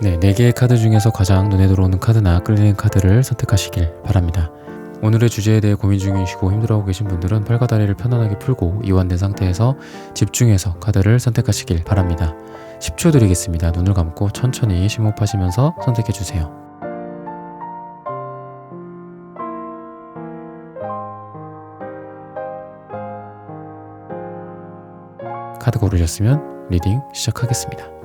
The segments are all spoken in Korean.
네, 4개의 카드 중에서 가장 눈에 들어오는 카드나 끌리는 카드를 선택하시길 바랍니다. 오늘의 주제에 대해 고민 중이시고 힘들어하고 계신 분들은 팔과 다리를 편안하게 풀고 이완된 상태에서 집중해서 카드를 선택하시길 바랍니다. 10초 드리겠습니다. 눈을 감고 천천히 심호흡하시면서 선택해주세요. 카드 고르셨으면 리딩 시작하겠습니다.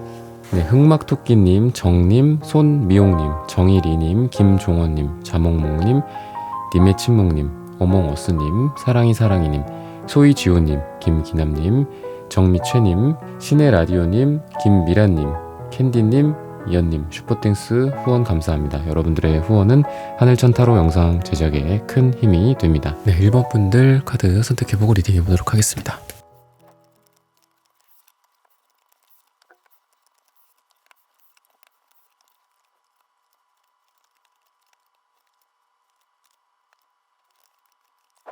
네, 흑막토끼님, 정님, 손미용님, 정일이님, 김종원님, 자몽몽님, 님의 침묵님, 어몽어스님, 사랑이님, 소이지호님, 김기남님, 정미최님, 신의라디오님, 김미란님, 캔디님, 이연님, 슈퍼땡스 후원 감사합니다. 여러분들의 후원은 하늘천타로 영상 제작에 큰 힘이 됩니다. 네, 1번 분들 카드 선택해보고 리딩해보도록 하겠습니다.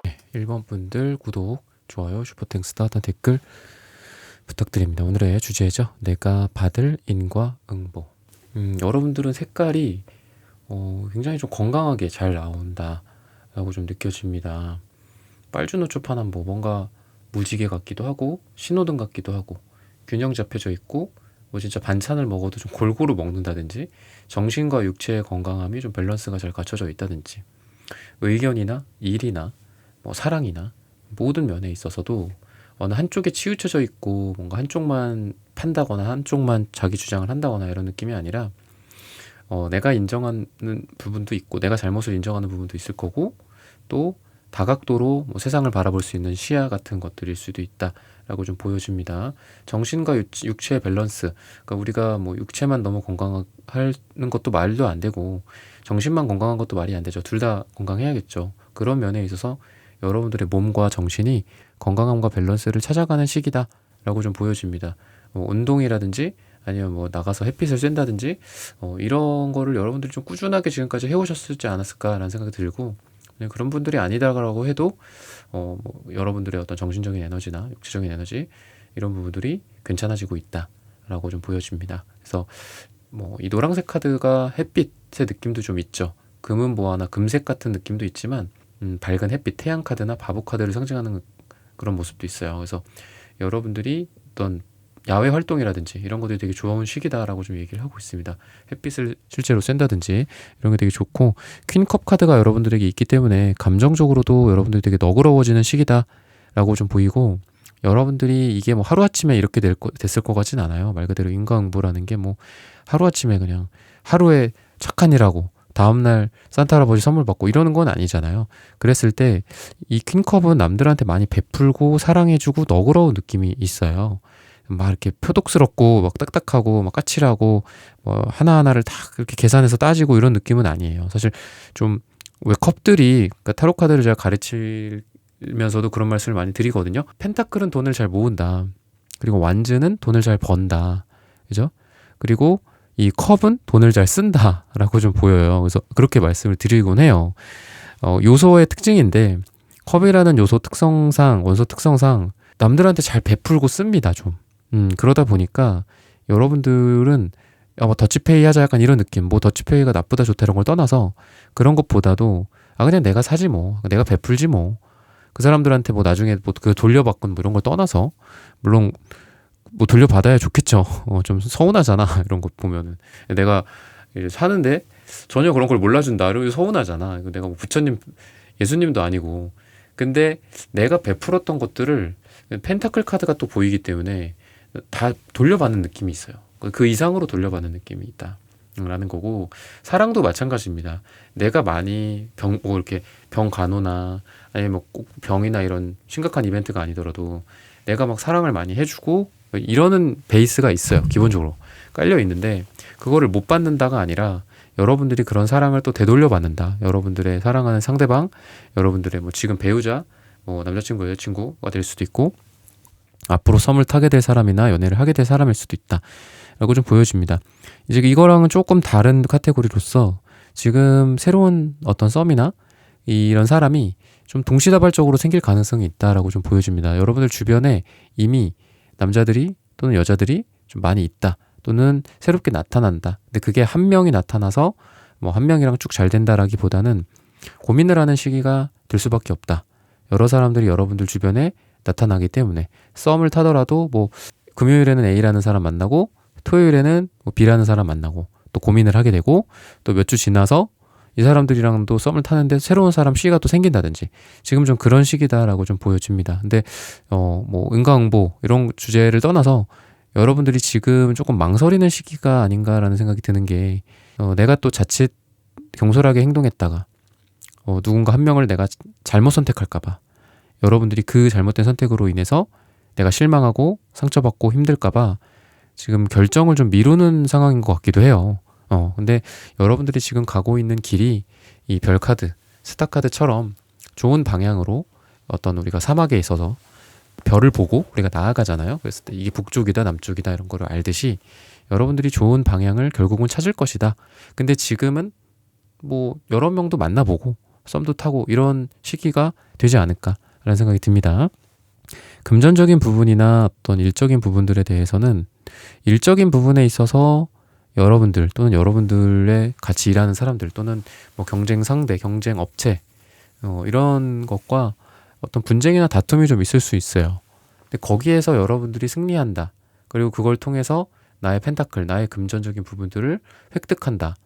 네, 1번 분들 구독, 좋아요, 슈퍼땡스, 따뜻한 댓글 부탁드립니다. 오늘의 주제죠. 내가 받을 인과응보. 여러분들은 색깔이 굉장히 좀 건강하게 잘 나온다 라고 좀 느껴집니다. 빨주노초파는 뭐 뭔가 무지개 같기도 하고 신호등 같기도 하고 균형 잡혀져 있고 뭐 진짜 반찬을 먹어도 좀 골고루 먹는다든지 정신과 육체의 건강함이 좀 밸런스가 잘 갖춰져 있다든지 의견이나 일이나 뭐 사랑이나 모든 면에 있어서도 어느 한쪽에 치우쳐져 있고 뭔가 한쪽만 판다거나 한쪽만 자기 주장을 한다거나 이런 느낌이 아니라 내가 인정하는 부분도 있고 내가 잘못을 인정하는 부분도 있을 거고 또 다각도로 뭐 세상을 바라볼 수 있는 시야 같은 것들일 수도 있다라고 좀 보여집니다. 정신과 육체의 밸런스, 그러니까 우리가 뭐 육체만 너무 건강하는 것도 말도 안 되고 정신만 건강한 것도 말이 안 되죠. 둘 다 건강해야겠죠. 그런 면에 있어서 여러분들의 몸과 정신이 건강함과 밸런스를 찾아가는 시기다라고 좀 보여집니다. 운동이라든지 아니면 뭐 나가서 햇빛을 쐰다든지 이런 거를 여러분들이 좀 꾸준하게 지금까지 해오셨지 않았을까라는 생각이 들고 그런 분들이 아니다라고 해도 뭐 여러분들의 어떤 정신적인 에너지나 육체적인 에너지 이런 부분들이 괜찮아지고 있다라고 좀 보여집니다. 그래서 뭐 이 노란색 카드가 햇빛의 느낌도 좀 있죠. 금은 보화나 금색 같은 느낌도 있지만 밝은 햇빛, 태양 카드나 바보 카드를 상징하는 그런 모습도 있어요. 그래서 여러분들이 어떤 야외 활동이라든지 이런 것들이 되게 좋은 시기다라고 좀 얘기를 하고 있습니다. 햇빛을 실제로 쐰다든지 이런 게 되게 좋고 퀸컵 카드가 여러분들에게 있기 때문에 감정적으로도 여러분들이 되게 너그러워지는 시기다라고 좀 보이고 여러분들이 이게 뭐 하루아침에 이렇게 됐을 것 같진 않아요. 말 그대로 인과응보라는 게 뭐 하루아침에 그냥 하루에 착한 일하고 다음날 산타 할아버지 선물 받고 이러는 건 아니잖아요. 그랬을 때 이 퀸컵은 남들한테 많이 베풀고 사랑해주고 너그러운 느낌이 있어요. 막 이렇게 표독스럽고 막 딱딱하고 막 까칠하고 뭐 하나하나를 다 그렇게 계산해서 따지고 이런 느낌은 아니에요. 사실 좀 왜 컵들이 그러니까 타로 카드를 제가 가르치면서도 그런 말씀을 많이 드리거든요. 펜타클은 돈을 잘 모은다. 그리고 완즈는 돈을 잘 번다. 그죠? 그리고 이 컵은 돈을 잘 쓴다라고 좀 보여요. 그래서 그렇게 말씀을 드리곤 해요. 요소의 특징인데 컵이라는 요소 특성상 원소 특성상 남들한테 잘 베풀고 씁니다. 좀 그러다 보니까 여러분들은 뭐 더치페이 하자 약간 이런 느낌, 뭐 더치페이가 나쁘다 좋다 이런 걸 떠나서 그런 것보다도 그냥 내가 사지 뭐 내가 베풀지 뭐 그 사람들한테 뭐 나중에 뭐 그 돌려받건 뭐 이런 걸 떠나서 물론 뭐 돌려받아야 좋겠죠. 좀 서운하잖아 이런 것 보면은 내가 사는데 전혀 그런 걸 몰라준다 이러면 서운하잖아. 이거 내가 뭐 부처님 예수님도 아니고 근데 내가 베풀었던 것들을 펜타클 카드가 또 보이기 때문에 다 돌려받는 느낌이 있어요. 그 이상으로 돌려받는 느낌이 있다 라는 거고 사랑도 마찬가지입니다. 내가 많이 뭐 이렇게 병 간호나 아니면 뭐 꼭 병이나 이런 심각한 이벤트가 아니더라도 내가 막 사랑을 많이 해주고 이러는 베이스가 있어요. 기본적으로 깔려 있는데 그거를 못 받는다가 아니라 여러분들이 그런 사랑을 또 되돌려 받는다. 여러분들의 사랑하는 상대방, 여러분들의 뭐 지금 배우자, 뭐 남자친구, 여자친구가 될 수도 있고 앞으로 썸을 타게 될 사람이나 연애를 하게 될 사람일 수도 있다 라고 좀 보여집니다. 이제 이거랑은 조금 다른 카테고리로서 지금 새로운 어떤 썸이나 이런 사람이 좀 동시다발적으로 생길 가능성이 있다라고 좀 보여집니다. 여러분들 주변에 이미 남자들이 또는 여자들이 좀 많이 있다. 또는 새롭게 나타난다. 근데 그게 한 명이 나타나서 뭐 한 명이랑 쭉 잘 된다라기보다는 고민을 하는 시기가 될 수밖에 없다. 여러 사람들이 여러분들 주변에 나타나기 때문에 썸을 타더라도 뭐 금요일에는 A라는 사람 만나고 토요일에는 뭐 B라는 사람 만나고 또 고민을 하게 되고 또 몇 주 지나서 이 사람들이랑도 썸을 타는데 새로운 사람 C가 또 생긴다든지 지금 좀 그런 시기다라고 좀 보여집니다. 근데 뭐 인과응보 이런 주제를 떠나서 여러분들이 지금 조금 망설이는 시기가 아닌가라는 생각이 드는 게 내가 또 자칫 경솔하게 행동했다가 누군가 한 명을 내가 잘못 선택할까봐 여러분들이 그 잘못된 선택으로 인해서 내가 실망하고 상처받고 힘들까봐 지금 결정을 좀 미루는 상황인 것 같기도 해요. 근데 여러분들이 지금 가고 있는 길이 이 별카드, 스타카드처럼 좋은 방향으로 어떤 우리가 사막에 있어서 별을 보고 우리가 나아가잖아요. 그랬을 때 이게 북쪽이다 남쪽이다 이런 거를 알듯이 여러분들이 좋은 방향을 결국은 찾을 것이다. 근데 지금은 뭐 여러 명도 만나보고 썸도 타고 이런 시기가 되지 않을까라는 생각이 듭니다. 금전적인 부분이나 어떤 일적인 부분들에 대해서는 일적인 부분에 있어서 여러분들 또는 여러분들의 같이 일하는 사람들 또는 뭐 경쟁 상대, 경쟁 업체 이런 것과 어떤 분쟁이나 다툼이 좀 있을 수 있어요. 근데 거기에서 여러분들이 승리한다. 그리고 그걸 통해서 나의 펜타클, 나의 금전적인 부분들을 획득한다.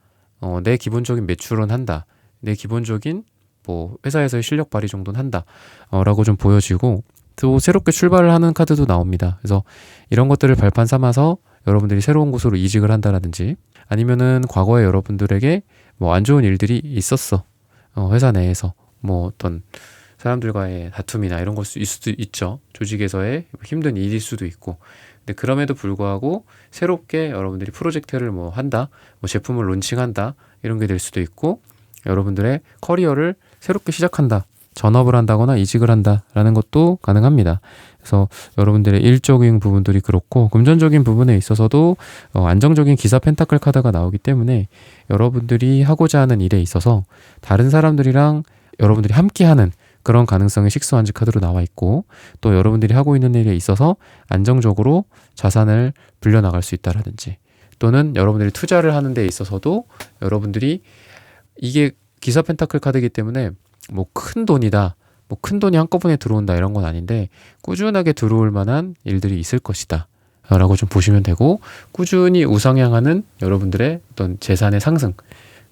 내 기본적인 매출은 한다. 내 기본적인 뭐 회사에서의 실력 발휘 정도는 한다. 라고 좀 보여지고 또 새롭게 출발을 하는 카드도 나옵니다. 그래서 이런 것들을 발판 삼아서 여러분들이 새로운 곳으로 이직을 한다라든지 아니면은 과거에 여러분들에게 뭐 안 좋은 일들이 있었어. 회사 내에서 뭐 어떤 사람들과의 다툼이나 이런 것일 수도 있죠. 조직에서의 힘든 일일 수도 있고. 근데 그럼에도 불구하고 새롭게 여러분들이 프로젝트를 뭐 한다, 뭐 제품을 론칭한다 이런 게 될 수도 있고 여러분들의 커리어를 새롭게 시작한다. 전업을 한다거나 이직을 한다라는 것도 가능합니다. 그래서 여러분들의 일적인 부분들이 그렇고 금전적인 부분에 있어서도 안정적인 기사 펜타클 카드가 나오기 때문에 여러분들이 하고자 하는 일에 있어서 다른 사람들이랑 여러분들이 함께하는 그런 가능성이 식스완즈 카드로 나와 있고 또 여러분들이 하고 있는 일에 있어서 안정적으로 자산을 불려나갈 수 있다라든지 또는 여러분들이 투자를 하는 데 있어서도 여러분들이 이게 기사 펜타클 카드이기 때문에 뭐 큰 돈이다, 뭐 큰 돈이 한꺼번에 들어온다 이런 건 아닌데 꾸준하게 들어올 만한 일들이 있을 것이다 라고 좀 보시면 되고 꾸준히 우상향하는 여러분들의 어떤 재산의 상승,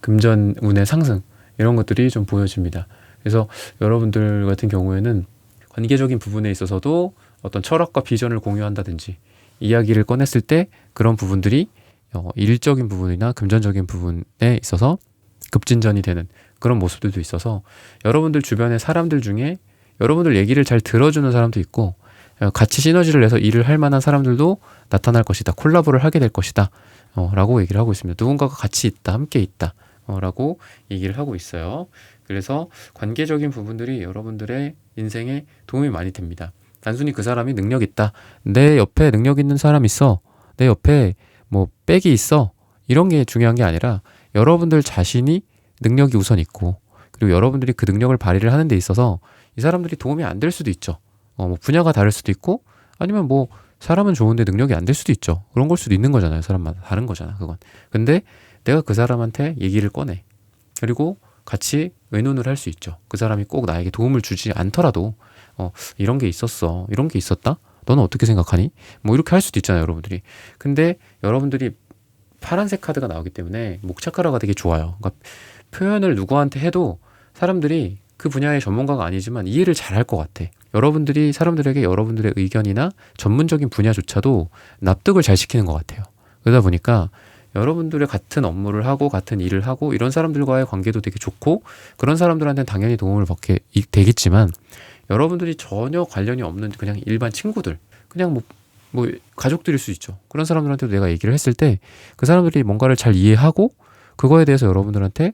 금전운의 상승 이런 것들이 좀 보여집니다. 그래서 여러분들 같은 경우에는 관계적인 부분에 있어서도 어떤 철학과 비전을 공유한다든지 이야기를 꺼냈을 때 그런 부분들이 일적인 부분이나 금전적인 부분에 있어서 급진전이 되는 그런 모습들도 있어서 여러분들 주변의 사람들 중에 여러분들 얘기를 잘 들어주는 사람도 있고 같이 시너지를 내서 일을 할 만한 사람들도 나타날 것이다. 콜라보를 하게 될 것이다. 라고 얘기를 하고 있습니다. 누군가가 같이 있다. 함께 있다. 라고 얘기를 하고 있어요. 그래서 관계적인 부분들이 여러분들의 인생에 도움이 많이 됩니다. 단순히 그 사람이 능력 있다. 내 옆에 능력 있는 사람 있어. 내 옆에 뭐 백이 있어. 이런 게 중요한 게 아니라 여러분들 자신이 능력이 우선 있고 그리고 여러분들이 그 능력을 발휘를 하는 데 있어서 이 사람들이 도움이 안 될 수도 있죠. 뭐 분야가 다를 수도 있고 아니면 뭐 사람은 좋은데 능력이 안 될 수도 있죠. 그런 걸 수도 있는 거잖아요. 사람마다 다른 거잖아. 그건. 근데 내가 그 사람한테 얘기를 꺼내. 그리고 같이 의논을 할 수 있죠. 그 사람이 꼭 나에게 도움을 주지 않더라도 이런 게 있었어. 이런 게 있었다? 너는 어떻게 생각하니? 뭐 이렇게 할 수도 있잖아요. 여러분들이. 근데 여러분들이 파란색 카드가 나오기 때문에 목차카라가 되게 좋아요. 그러니까 표현을 누구한테 해도 사람들이 그 분야의 전문가가 아니지만 이해를 잘 할 것 같아. 여러분들이 사람들에게 여러분들의 의견이나 전문적인 분야조차도 납득을 잘 시키는 것 같아요. 그러다 보니까 여러분들의 같은 업무를 하고 같은 일을 하고 이런 사람들과의 관계도 되게 좋고 그런 사람들한테는 당연히 도움을 받게 되겠지만 여러분들이 전혀 관련이 없는 그냥 일반 친구들 그냥 뭐 가족들일 수 있죠. 그런 사람들한테도 내가 얘기를 했을 때 그 사람들이 뭔가를 잘 이해하고 그거에 대해서 여러분들한테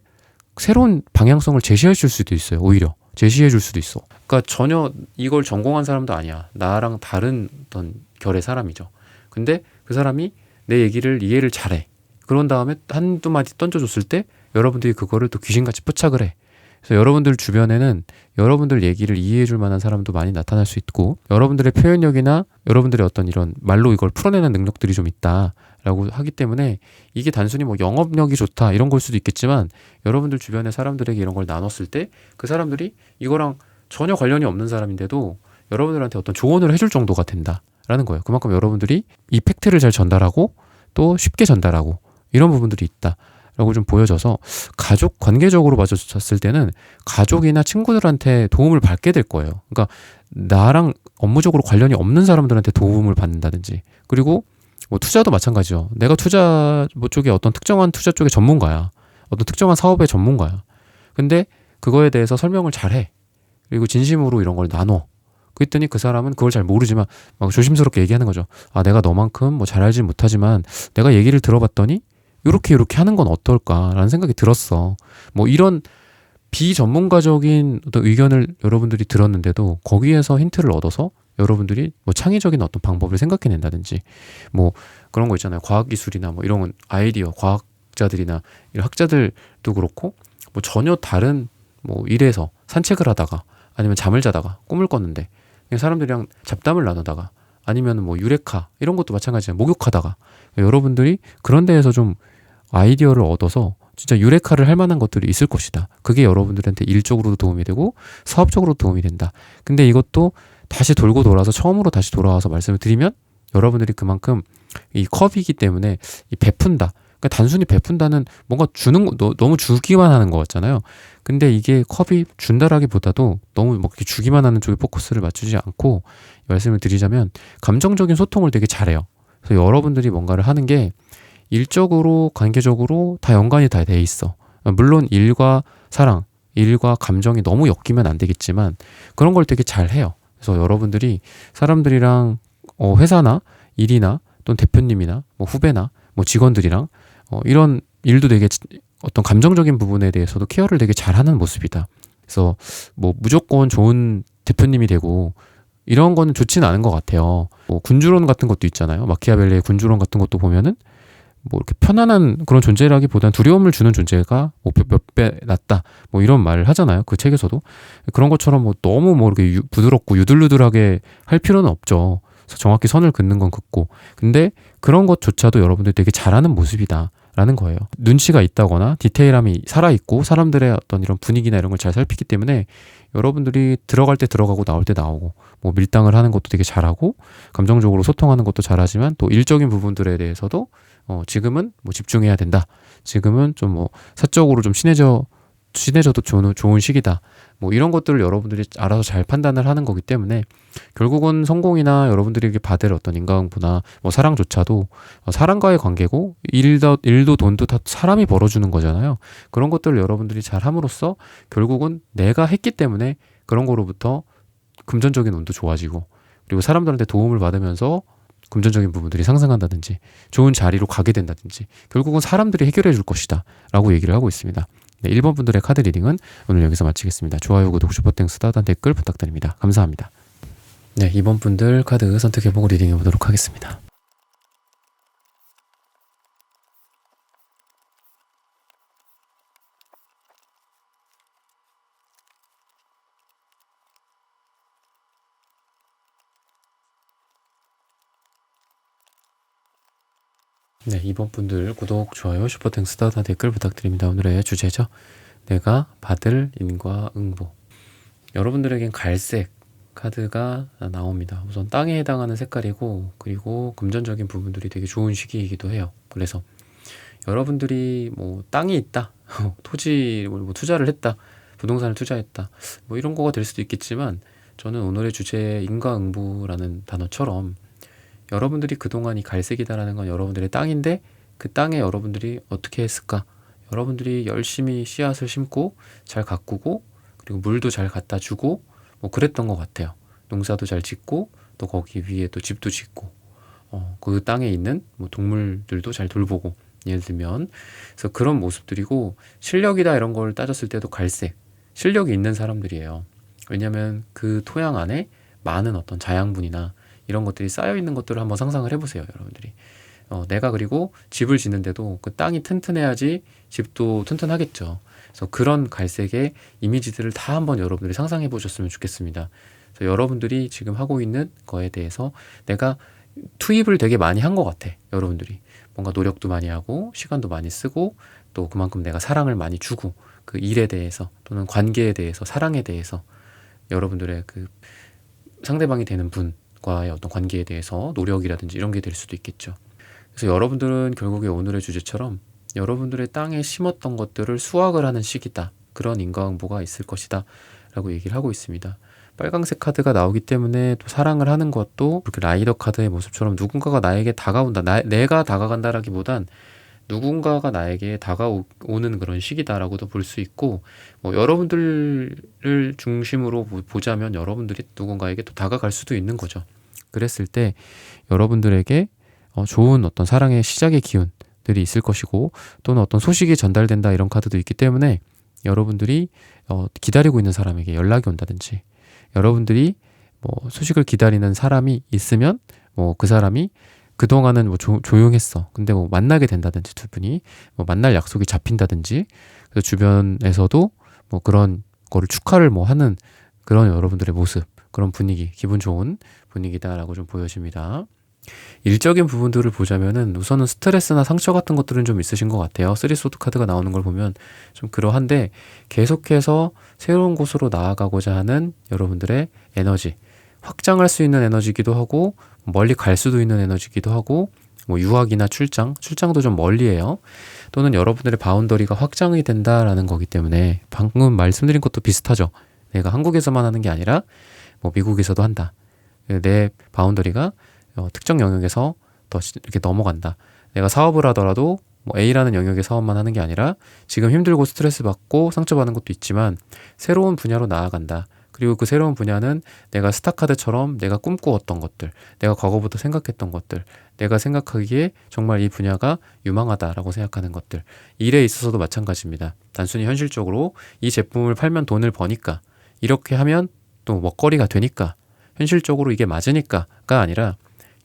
새로운 방향성을 제시해 줄 수도 있어요. 오히려 제시해 줄 수도 있어. 그러니까 전혀 이걸 전공한 사람도 아니야. 나랑 다른 어떤 결의 사람이죠. 근데 그 사람이 내 얘기를 이해를 잘해. 그런 다음에 한두 마디 던져줬을 때 여러분들이 그거를 또 귀신같이 포착을 해. 그래서 여러분들 주변에는 여러분들 얘기를 이해해 줄 만한 사람도 많이 나타날 수 있고 여러분들의 표현력이나 여러분들의 어떤 이런 말로 이걸 풀어내는 능력들이 좀 있다 라고 하기 때문에 이게 단순히 뭐 영업력이 좋다 이런 걸 수도 있겠지만 여러분들 주변의 사람들에게 이런 걸 나눴을 때 그 사람들이 이거랑 전혀 관련이 없는 사람인데도 여러분들한테 어떤 조언을 해줄 정도가 된다라는 거예요. 그만큼 여러분들이 이 팩트를 잘 전달하고 또 쉽게 전달하고 이런 부분들이 있다라고 좀 보여져서 가족 관계적으로 맞춰졌을 때는 가족이나 친구들한테 도움을 받게 될 거예요. 그러니까 나랑 업무적으로 관련이 없는 사람들한테 도움을 받는다든지 그리고 뭐 투자도 마찬가지죠. 내가 투자 뭐 쪽에 어떤 특정한 투자 쪽의 전문가야. 어떤 특정한 사업의 전문가야. 근데 그거에 대해서 설명을 잘해. 그리고 진심으로 이런 걸 나눠. 그랬더니 그 사람은 그걸 잘 모르지만 막 조심스럽게 얘기하는 거죠. 아, 내가 너만큼 뭐 잘 알진 못하지만 내가 얘기를 들어봤더니 요렇게 하는 건 어떨까라는 생각이 들었어. 뭐 이런 비전문가적인 어떤 의견을 여러분들이 들었는데도 거기에서 힌트를 얻어서 여러분들이 뭐 창의적인 어떤 방법을 생각해낸다든지 뭐 그런 거 있잖아요. 과학기술이나 뭐 이런 아이디어, 과학자들이나 이런 학자들도 그렇고 뭐 전혀 다른 뭐 일에서 산책을 하다가 아니면 잠을 자다가 꿈을 꿨는데 그냥 사람들이랑 잡담을 나누다가 아니면 뭐 유레카 이런 것도 마찬가지예요. 목욕하다가 여러분들이 그런 데에서 좀 아이디어를 얻어서 진짜 유레카를 할 만한 것들이 있을 것이다. 그게 여러분들한테 일적으로도 도움이 되고 사업적으로도 도움이 된다. 근데 이것도 다시 돌고 돌아서 처음으로 다시 돌아와서 말씀을 드리면 여러분들이 그만큼 이 컵이기 때문에 이 베푼다. 그러니까 단순히 베푼다는 뭔가 주는 거 너무 주기만 하는 것 같잖아요. 근데 이게 컵이 준다라기보다도 너무 막 이렇게 주기만 하는 쪽에 포커스를 맞추지 않고 말씀을 드리자면 감정적인 소통을 되게 잘해요. 그래서 여러분들이 뭔가를 하는 게 일적으로 관계적으로 다 연관이 다 돼 있어. 물론 일과 사랑, 일과 감정이 너무 엮이면 안 되겠지만 그런 걸 되게 잘 해요. 그래서 여러분들이 사람들이랑 회사나 일이나 또는 대표님이나 뭐 후배나 뭐 직원들이랑 이런 일도 되게 어떤 감정적인 부분에 대해서도 케어를 되게 잘하는 모습이다. 그래서 뭐 무조건 좋은 대표님이 되고 이런 거는 좋지는 않은 것 같아요. 뭐 군주론 같은 것도 있잖아요. 마키아벨리의 군주론 같은 것도 보면은 뭐 이렇게 편안한 그런 존재라기보다는 두려움을 주는 존재가 뭐 몇 배 낫다 뭐 이런 말을 하잖아요. 그 책에서도 그런 것처럼 뭐 너무 뭐 이렇게 부드럽고 유들유들하게 할 필요는 없죠. 그래서 정확히 선을 긋는 건 긋고 근데 그런 것조차도 여러분들이 되게 잘하는 모습이다. 라는 거예요. 눈치가 있다거나 디테일함이 살아있고 사람들의 어떤 이런 분위기나 이런 걸 잘 살피기 때문에 여러분들이 들어갈 때 들어가고 나올 때 나오고 뭐 밀당을 하는 것도 되게 잘하고 감정적으로 소통하는 것도 잘하지만 또 일적인 부분들에 대해서도 지금은 뭐 집중해야 된다. 지금은 좀 뭐 사적으로 좀 친해져도 좋은 시기다. 뭐 이런 것들을 여러분들이 알아서 잘 판단을 하는 거기 때문에 결국은 성공이나 여러분들에게 받을 어떤 인과응보나 뭐 사랑조차도 사람과의 관계고 일도 돈도 다 사람이 벌어주는 거잖아요. 그런 것들을 여러분들이 잘 함으로써 결국은 내가 했기 때문에 그런 거로부터 금전적인 운도 좋아지고 그리고 사람들한테 도움을 받으면서 금전적인 부분들이 상승한다든지 좋은 자리로 가게 된다든지 결국은 사람들이 해결해 줄 것이다 라고 얘기를 하고 있습니다. 네, 1번 분들의 카드 리딩은 오늘 여기서 마치겠습니다. 좋아요, 구독, 슈퍼땡스, 따단 댓글 부탁드립니다. 감사합니다. 네, 2번 분들 카드 선택해보고 리딩해 보도록 하겠습니다. 네, 2번 분들 구독, 좋아요, 슈퍼땡스, 따단 댓글 부탁드립니다. 오늘의 주제죠. 내가 받을 인과응보. 여러분들에겐 갈색 카드가 나옵니다. 우선 땅에 해당하는 색깔이고 그리고 금전적인 부분들이 되게 좋은 시기이기도 해요. 그래서 여러분들이 뭐 땅이 있다, 토지를 뭐 투자를 했다, 부동산을 투자했다, 뭐 이런 거가 될 수도 있겠지만 저는 오늘의 주제 인과응보라는 단어처럼 여러분들이 그동안 이 갈색이다라는 건 여러분들의 땅인데 그 땅에 여러분들이 어떻게 했을까? 여러분들이 열심히 씨앗을 심고 잘 가꾸고 그리고 물도 잘 갖다 주고 뭐 그랬던 것 같아요. 농사도 잘 짓고 또 거기 위에 또 집도 짓고 그 땅에 있는 뭐 동물들도 잘 돌보고 예를 들면 그래서 그런 모습들이고 실력이다 이런 걸 따졌을 때도 갈색 실력이 있는 사람들이에요. 왜냐하면 그 토양 안에 많은 어떤 자양분이나 이런 것들이 쌓여 있는 것들을 한번 상상을 해보세요, 여러분들이. 내가 그리고 집을 짓는데도 그 땅이 튼튼해야지 집도 튼튼하겠죠. 그래서 그런 갈색의 이미지들을 다 한번 여러분들이 상상해 보셨으면 좋겠습니다. 그래서 여러분들이 지금 하고 있는 거에 대해서 내가 투입을 되게 많이 한 것 같아, 여러분들이. 뭔가 노력도 많이 하고 시간도 많이 쓰고 또 그만큼 내가 사랑을 많이 주고 그 일에 대해서 또는 관계에 대해서 사랑에 대해서 여러분들의 그 상대방이 되는 분과의 어떤 관계에 대해서 노력이라든지 이런 게 될 수도 있겠죠. 그래서 여러분들은 결국에 오늘의 주제처럼 여러분들의 땅에 심었던 것들을 수확을 하는 시기다. 그런 인과응보가 있을 것이다. 라고 얘기를 하고 있습니다. 빨강색 카드가 나오기 때문에 또 사랑을 하는 것도 그렇게 라이더 카드의 모습처럼 누군가가 나에게 다가온다. 내가 다가간다라기보단 누군가가 나에게 다가오는 그런 시기다라고도 볼 수 있고 여러분들을 중심으로 보자면 여러분들이 누군가에게 또 다가갈 수도 있는 거죠. 그랬을 때 여러분들에게 좋은 어떤 사랑의 시작의 기운들이 있을 것이고 또는 어떤 소식이 전달된다 이런 카드도 있기 때문에 여러분들이 기다리고 있는 사람에게 연락이 온다든지 여러분들이 소식을 기다리는 사람이 있으면 그 사람이 그동안은 조용했어. 근데 만나게 된다든지 두 분이 만날 약속이 잡힌다든지 그래서 주변에서도 그런 거를 축하를 하는 그런 여러분들의 모습, 그런 분위기, 기분 좋은 분위기다라고 좀 보여집니다. 일적인 부분들을 보자면은 우선은 스트레스나 상처 같은 것들은 좀 있으신 것 같아요. 쓰리소드 카드가 나오는 걸 보면 좀 그러한데 계속해서 새로운 곳으로 나아가고자 하는 여러분들의 에너지, 확장할 수 있는 에너지이기도 하고 멀리 갈 수도 있는 에너지이기도 하고 유학이나 출장도 좀 멀리해요. 또는 여러분들의 바운더리가 확장이 된다라는 거기 때문에 방금 말씀드린 것도 비슷하죠. 내가 한국에서만 하는 게 아니라 미국에서도 한다. 내 바운더리가 특정 영역에서 더 이렇게 넘어간다. 내가 사업을 하더라도 A라는 영역의 사업만 하는 게 아니라 지금 힘들고 스트레스 받고 상처받는 것도 있지만 새로운 분야로 나아간다. 그리고 그 새로운 분야는 내가 스타카드처럼 내가 꿈꾸었던 것들, 내가 과거부터 생각했던 것들, 내가 생각하기에 정말 이 분야가 유망하다라고 생각하는 것들. 일에 있어서도 마찬가지입니다. 단순히 현실적으로 이 제품을 팔면 돈을 버니까, 이렇게 하면 또 먹거리가 되니까, 현실적으로 이게 맞으니까가 아니라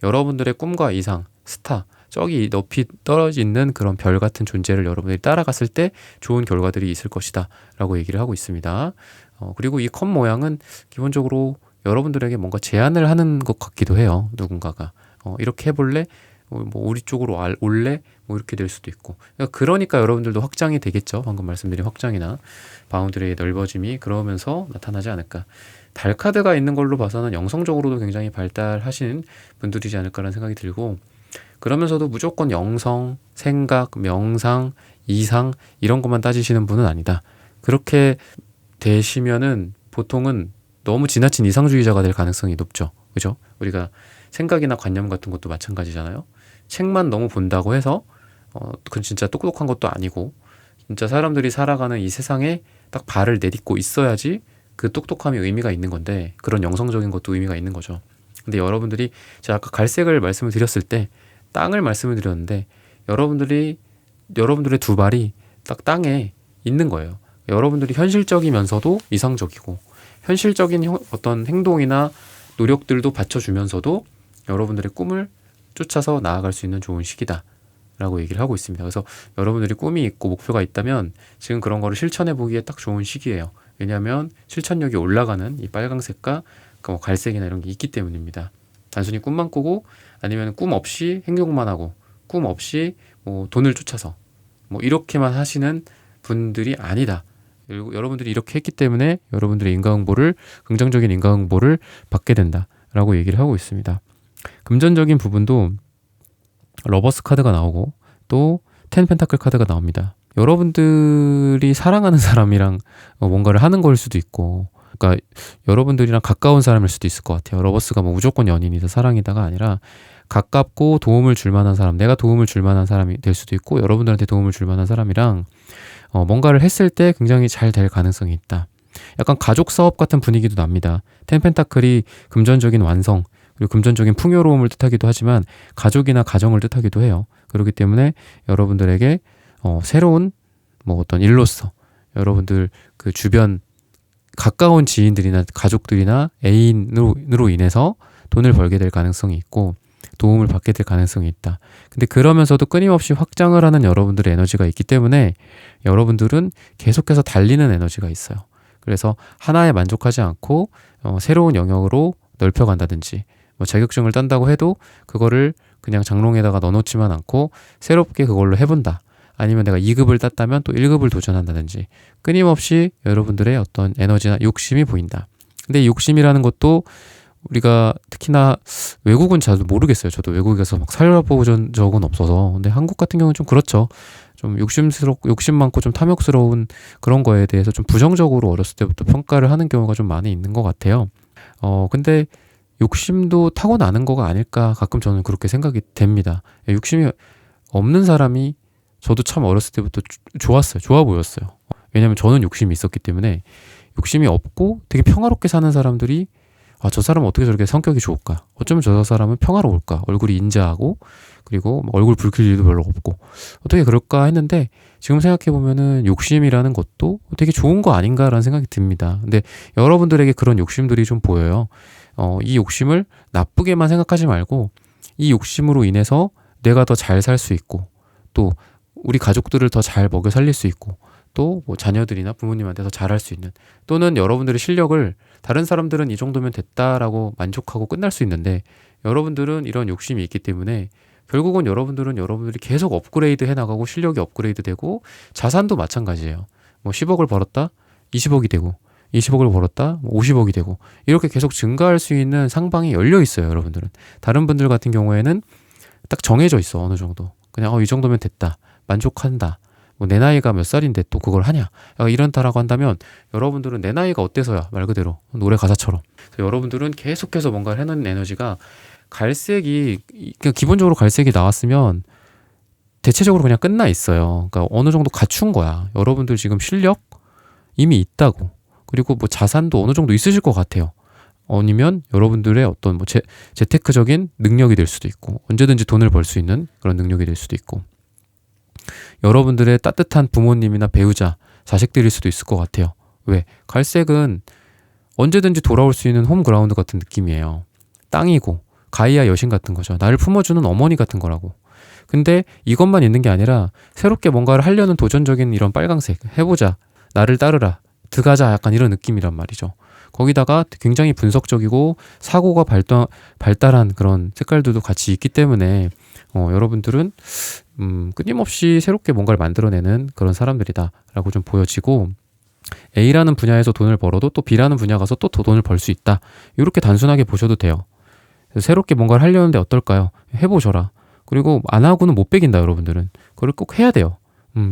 여러분들의 꿈과 이상, 스타, 저기 높이 떨어져 있는 그런 별 같은 존재를 여러분들이 따라갔을 때 좋은 결과들이 있을 것이다 라고 얘기를 하고 있습니다. 그리고 이 컵 모양은 기본적으로 여러분들에게 뭔가 제안을 하는 것 같기도 해요. 누군가가 이렇게 해볼래? 우리 쪽으로 올래? 이렇게 될 수도 있고, 그러니까 여러분들도 확장이 되겠죠. 방금 말씀드린 확장이나 바운드리의 넓어짐이 그러면서 나타나지 않을까. 달 카드가 있는 걸로 봐서는 영성적으로도 굉장히 발달하신 분들이지 않을까라는 생각이 들고, 그러면서도 무조건 영성, 생각, 명상, 이상 이런 것만 따지시는 분은 아니다. 그렇게 되시면은 보통은 너무 지나친 이상주의자가 될 가능성이 높죠. 그죠? 우리가 생각이나 관념 같은 것도 마찬가지잖아요. 책만 너무 본다고 해서 그건 진짜 똑똑한 것도 아니고, 진짜 사람들이 살아가는 이 세상에 딱 발을 내딛고 있어야지 그 똑똑함이 의미가 있는 건데, 그런 영성적인 것도 의미가 있는 거죠. 근데 여러분들이 제가 아까 갈색을 말씀을 드렸을 때 땅을 말씀을 드렸는데 여러분들의 두 발이 딱 땅에 있는 거예요. 여러분들이 현실적이면서도 이상적이고 현실적인 어떤 행동이나 노력들도 받쳐주면서도 여러분들의 꿈을 쫓아서 나아갈 수 있는 좋은 시기다 라고 얘기를 하고 있습니다. 그래서 여러분들이 꿈이 있고 목표가 있다면 지금 그런 거를 실천해 보기에 딱 좋은 시기예요. 왜냐하면 실천력이 올라가는 이 빨강색과 갈색이나 이런 게 있기 때문입니다. 단순히 꿈만 꾸고 아니면 꿈 없이 행동만 하고 꿈 없이 돈을 쫓아서 이렇게만 하시는 분들이 아니다. 여러분들이 이렇게 했기 때문에 여러분들의 긍정적인 인과응보를 받게 된다라고 얘기를 하고 있습니다. 금전적인 부분도 러버스 카드가 나오고 또 텐 펜타클 카드가 나옵니다. 여러분들이 사랑하는 사람이랑 뭔가를 하는 걸 수도 있고, 그러니까 여러분들이랑 가까운 사람일 수도 있을 것 같아요. 러버스가 무조건 연인이다 사랑이다가 아니라 가깝고 도움을 줄 만한 사람, 내가 도움을 줄 만한 사람이 될 수도 있고, 여러분들한테 도움을 줄 만한 사람이랑 뭔가를 했을 때 굉장히 잘 될 가능성이 있다. 약간 가족 사업 같은 분위기도 납니다. 텐 펜타클이 금전적인 완성, 그리고 금전적인 풍요로움을 뜻하기도 하지만 가족이나 가정을 뜻하기도 해요. 그렇기 때문에 여러분들에게 새로운 어떤 일로서 여러분들 그 주변 가까운 지인들이나 가족들이나 애인으로 인해서 돈을 벌게 될 가능성이 있고 도움을 받게 될 가능성이 있다. 근데 그러면서도 끊임없이 확장을 하는 여러분들의 에너지가 있기 때문에 여러분들은 계속해서 달리는 에너지가 있어요. 그래서 하나에 만족하지 않고 새로운 영역으로 넓혀간다든지 자격증을 딴다고 해도 그거를 그냥 장롱에다가 넣어놓지만 않고 새롭게 그걸로 해본다. 아니면 내가 2급을 땄다면 또 1급을 도전한다든지 끊임없이 여러분들의 어떤 에너지나 욕심이 보인다. 근데 이 욕심이라는 것도 우리가 특히나 외국은 잘 모르겠어요. 저도 외국에서 막 살아본 적은 없어서. 근데 한국 같은 경우는 좀 그렇죠. 좀 욕심 많고 좀 탐욕스러운 그런 거에 대해서 좀 부정적으로 어렸을 때부터 평가를 하는 경우가 좀 많이 있는 것 같아요. 근데 욕심도 타고나는 거가 아닐까 가끔 저는 그렇게 생각이 됩니다. 욕심이 없는 사람이 저도 참 어렸을 때부터 좋았어요. 좋아 보였어요. 왜냐면 저는 욕심이 있었기 때문에 욕심이 없고 되게 평화롭게 사는 사람들이 저 사람은 어떻게 저렇게 성격이 좋을까? 어쩌면 저 사람은 평화로울까? 얼굴이 인자하고 그리고 얼굴 붉힐 일도 별로 없고 어떻게 그럴까 했는데 지금 생각해보면은 욕심이라는 것도 되게 좋은 거 아닌가라는 생각이 듭니다. 근데 여러분들에게 그런 욕심들이 좀 보여요. 이 욕심을 나쁘게만 생각하지 말고 이 욕심으로 인해서 내가 더 잘 살 수 있고 또 우리 가족들을 더 잘 먹여 살릴 수 있고 또 뭐 자녀들이나 부모님한테 더 잘할 수 있는 또는 여러분들의 실력을 다른 사람들은 이 정도면 됐다라고 만족하고 끝날 수 있는데 여러분들은 이런 욕심이 있기 때문에 결국은 여러분들이 계속 업그레이드 해나가고 실력이 업그레이드 되고 자산도 마찬가지예요. 뭐 10억을 벌었다 20억이 되고 20억을 벌었다 50억이 되고 이렇게 계속 증가할 수 있는 상방이 열려 있어요. 여러분들은 다른 분들 같은 경우에는 딱 정해져 있어. 어느 정도 그냥 이 정도면 됐다 만족한다. 뭐 내 나이가 몇 살인데 또 그걸 하냐 이런다라고 한다면 여러분들은 내 나이가 어때서야 말 그대로 노래 가사처럼 여러분들은 계속해서 뭔가를 해놓는 에너지가 갈색이 그냥 기본적으로 갈색이 나왔으면 대체적으로 그냥 끝나 있어요. 그러니까 어느 정도 갖춘 거야. 여러분들 지금 실력 이미 있다고 그리고 뭐 자산도 어느 정도 있으실 것 같아요. 아니면 여러분들의 어떤 뭐 재테크적인 능력이 될 수도 있고 언제든지 돈을 벌 수 있는 그런 능력이 될 수도 있고 여러분들의 따뜻한 부모님이나 배우자, 자식들일 수도 있을 것 같아요. 왜? 갈색은 언제든지 돌아올 수 있는 홈그라운드 같은 느낌이에요. 땅이고 가이아 여신 같은 거죠. 나를 품어주는 어머니 같은 거라고. 근데 이것만 있는 게 아니라 새롭게 뭔가를 하려는 도전적인 이런 빨강색 해보자, 나를 따르라, 들어가자 약간 이런 느낌이란 말이죠. 거기다가 굉장히 분석적이고 사고가 발달한 그런 색깔들도 같이 있기 때문에 여러분들은 끊임없이 새롭게 뭔가를 만들어내는 그런 사람들이다라고 좀 보여지고 A라는 분야에서 돈을 벌어도 또 B라는 분야 가서 또 더 돈을 벌 수 있다. 이렇게 단순하게 보셔도 돼요. 새롭게 뭔가를 하려는데 어떨까요? 해보셔라. 그리고 안 하고는 못 베긴다. 여러분들은 그걸 꼭 해야 돼요.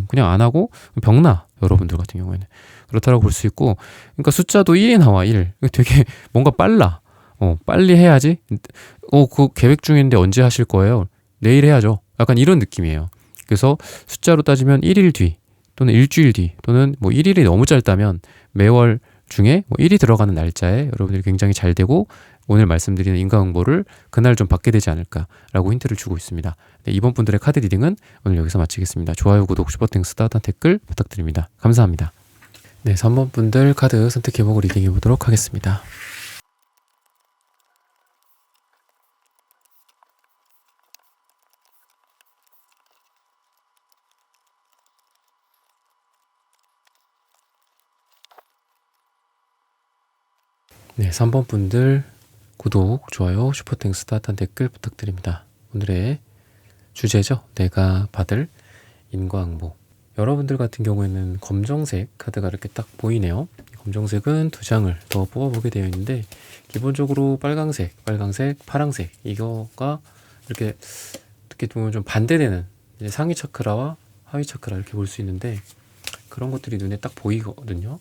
그냥 안 하고 병나. 여러분들 같은 경우에는 그렇다고 볼 수 있고 그러니까 숫자도 1이 나와 1. 되게 뭔가 빨라. 빨리 해야지. 그 계획 중인데 언제 하실 거예요? 내일 해야죠. 약간 이런 느낌이에요. 그래서 숫자로 따지면 1일 뒤 또는 일주일 뒤 또는 뭐 1일이 너무 짧다면 매월 중에 뭐 1이 들어가는 날짜에 여러분들이 굉장히 잘 되고 오늘 말씀드리는 인과응보를 그날 좀 받게 되지 않을까라고 힌트를 주고 있습니다. 네, 이번 분들의 카드 리딩은 오늘 여기서 마치겠습니다. 좋아요, 구독, 슈퍼땡스, 따뜻한 댓글 부탁드립니다. 감사합니다. 네, 3번 분들 카드 선택해보고 리딩해 보도록 하겠습니다. 네, 3번 분들 구독, 좋아요, 슈퍼땡스, 따뜻한 댓글 부탁드립니다. 오늘의 주제죠. 내가 받을 인과응보. 여러분들 같은 경우에는 검정색 카드가 이렇게 딱 보이네요. 검정색은 2장을 더 뽑아보게 되어 있는데 기본적으로 빨강색, 파랑색 이거가 이렇게 어떻게 보면 좀 반대되는 이제 상위 차크라와 하위 차크라 이렇게 볼 수 있는데 그런 것들이 눈에 딱 보이거든요.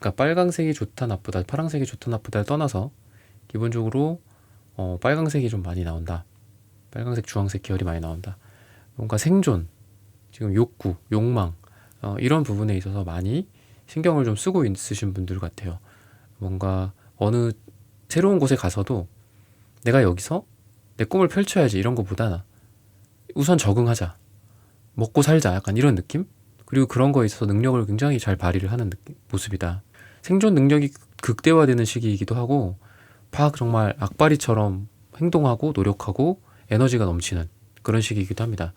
그러니까 빨강색이 좋다 나쁘다, 파랑색이 좋다 나쁘다를 떠나서 기본적으로 빨강색이 좀 많이 나온다. 빨강색, 주황색 계열이 많이 나온다. 뭔가 생존, 지금 욕구, 욕망 이런 부분에 있어서 많이 신경을 좀 쓰고 있으신 분들 같아요. 뭔가 어느 새로운 곳에 가서도 내가 여기서 내 꿈을 펼쳐야지 이런 것보다 우선 적응하자, 먹고 살자 약간 이런 느낌? 그리고 그런 거에 있어서 능력을 굉장히 잘 발휘를 하는 모습이다. 생존 능력이 극대화되는 시기이기도 하고 막 정말 악바리처럼 행동하고 노력하고 에너지가 넘치는 그런 시기이기도 합니다.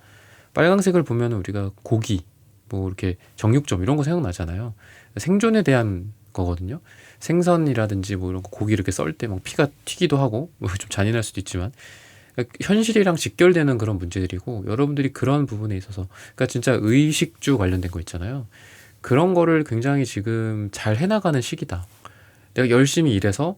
빨강색을 보면 우리가 고기, 뭐 이렇게 정육점 이런 거 생각나잖아요. 생존에 대한 거거든요. 생선이라든지 뭐 이런 거 고기 이렇게 썰 때 막 피가 튀기도 하고 뭐 좀 잔인할 수도 있지만 그러니까 현실이랑 직결되는 그런 문제들이고 여러분들이 그런 부분에 있어서 그러니까 진짜 의식주 관련된 거 있잖아요. 그런 거를 굉장히 지금 잘 해나가는 시기다. 내가 열심히 일해서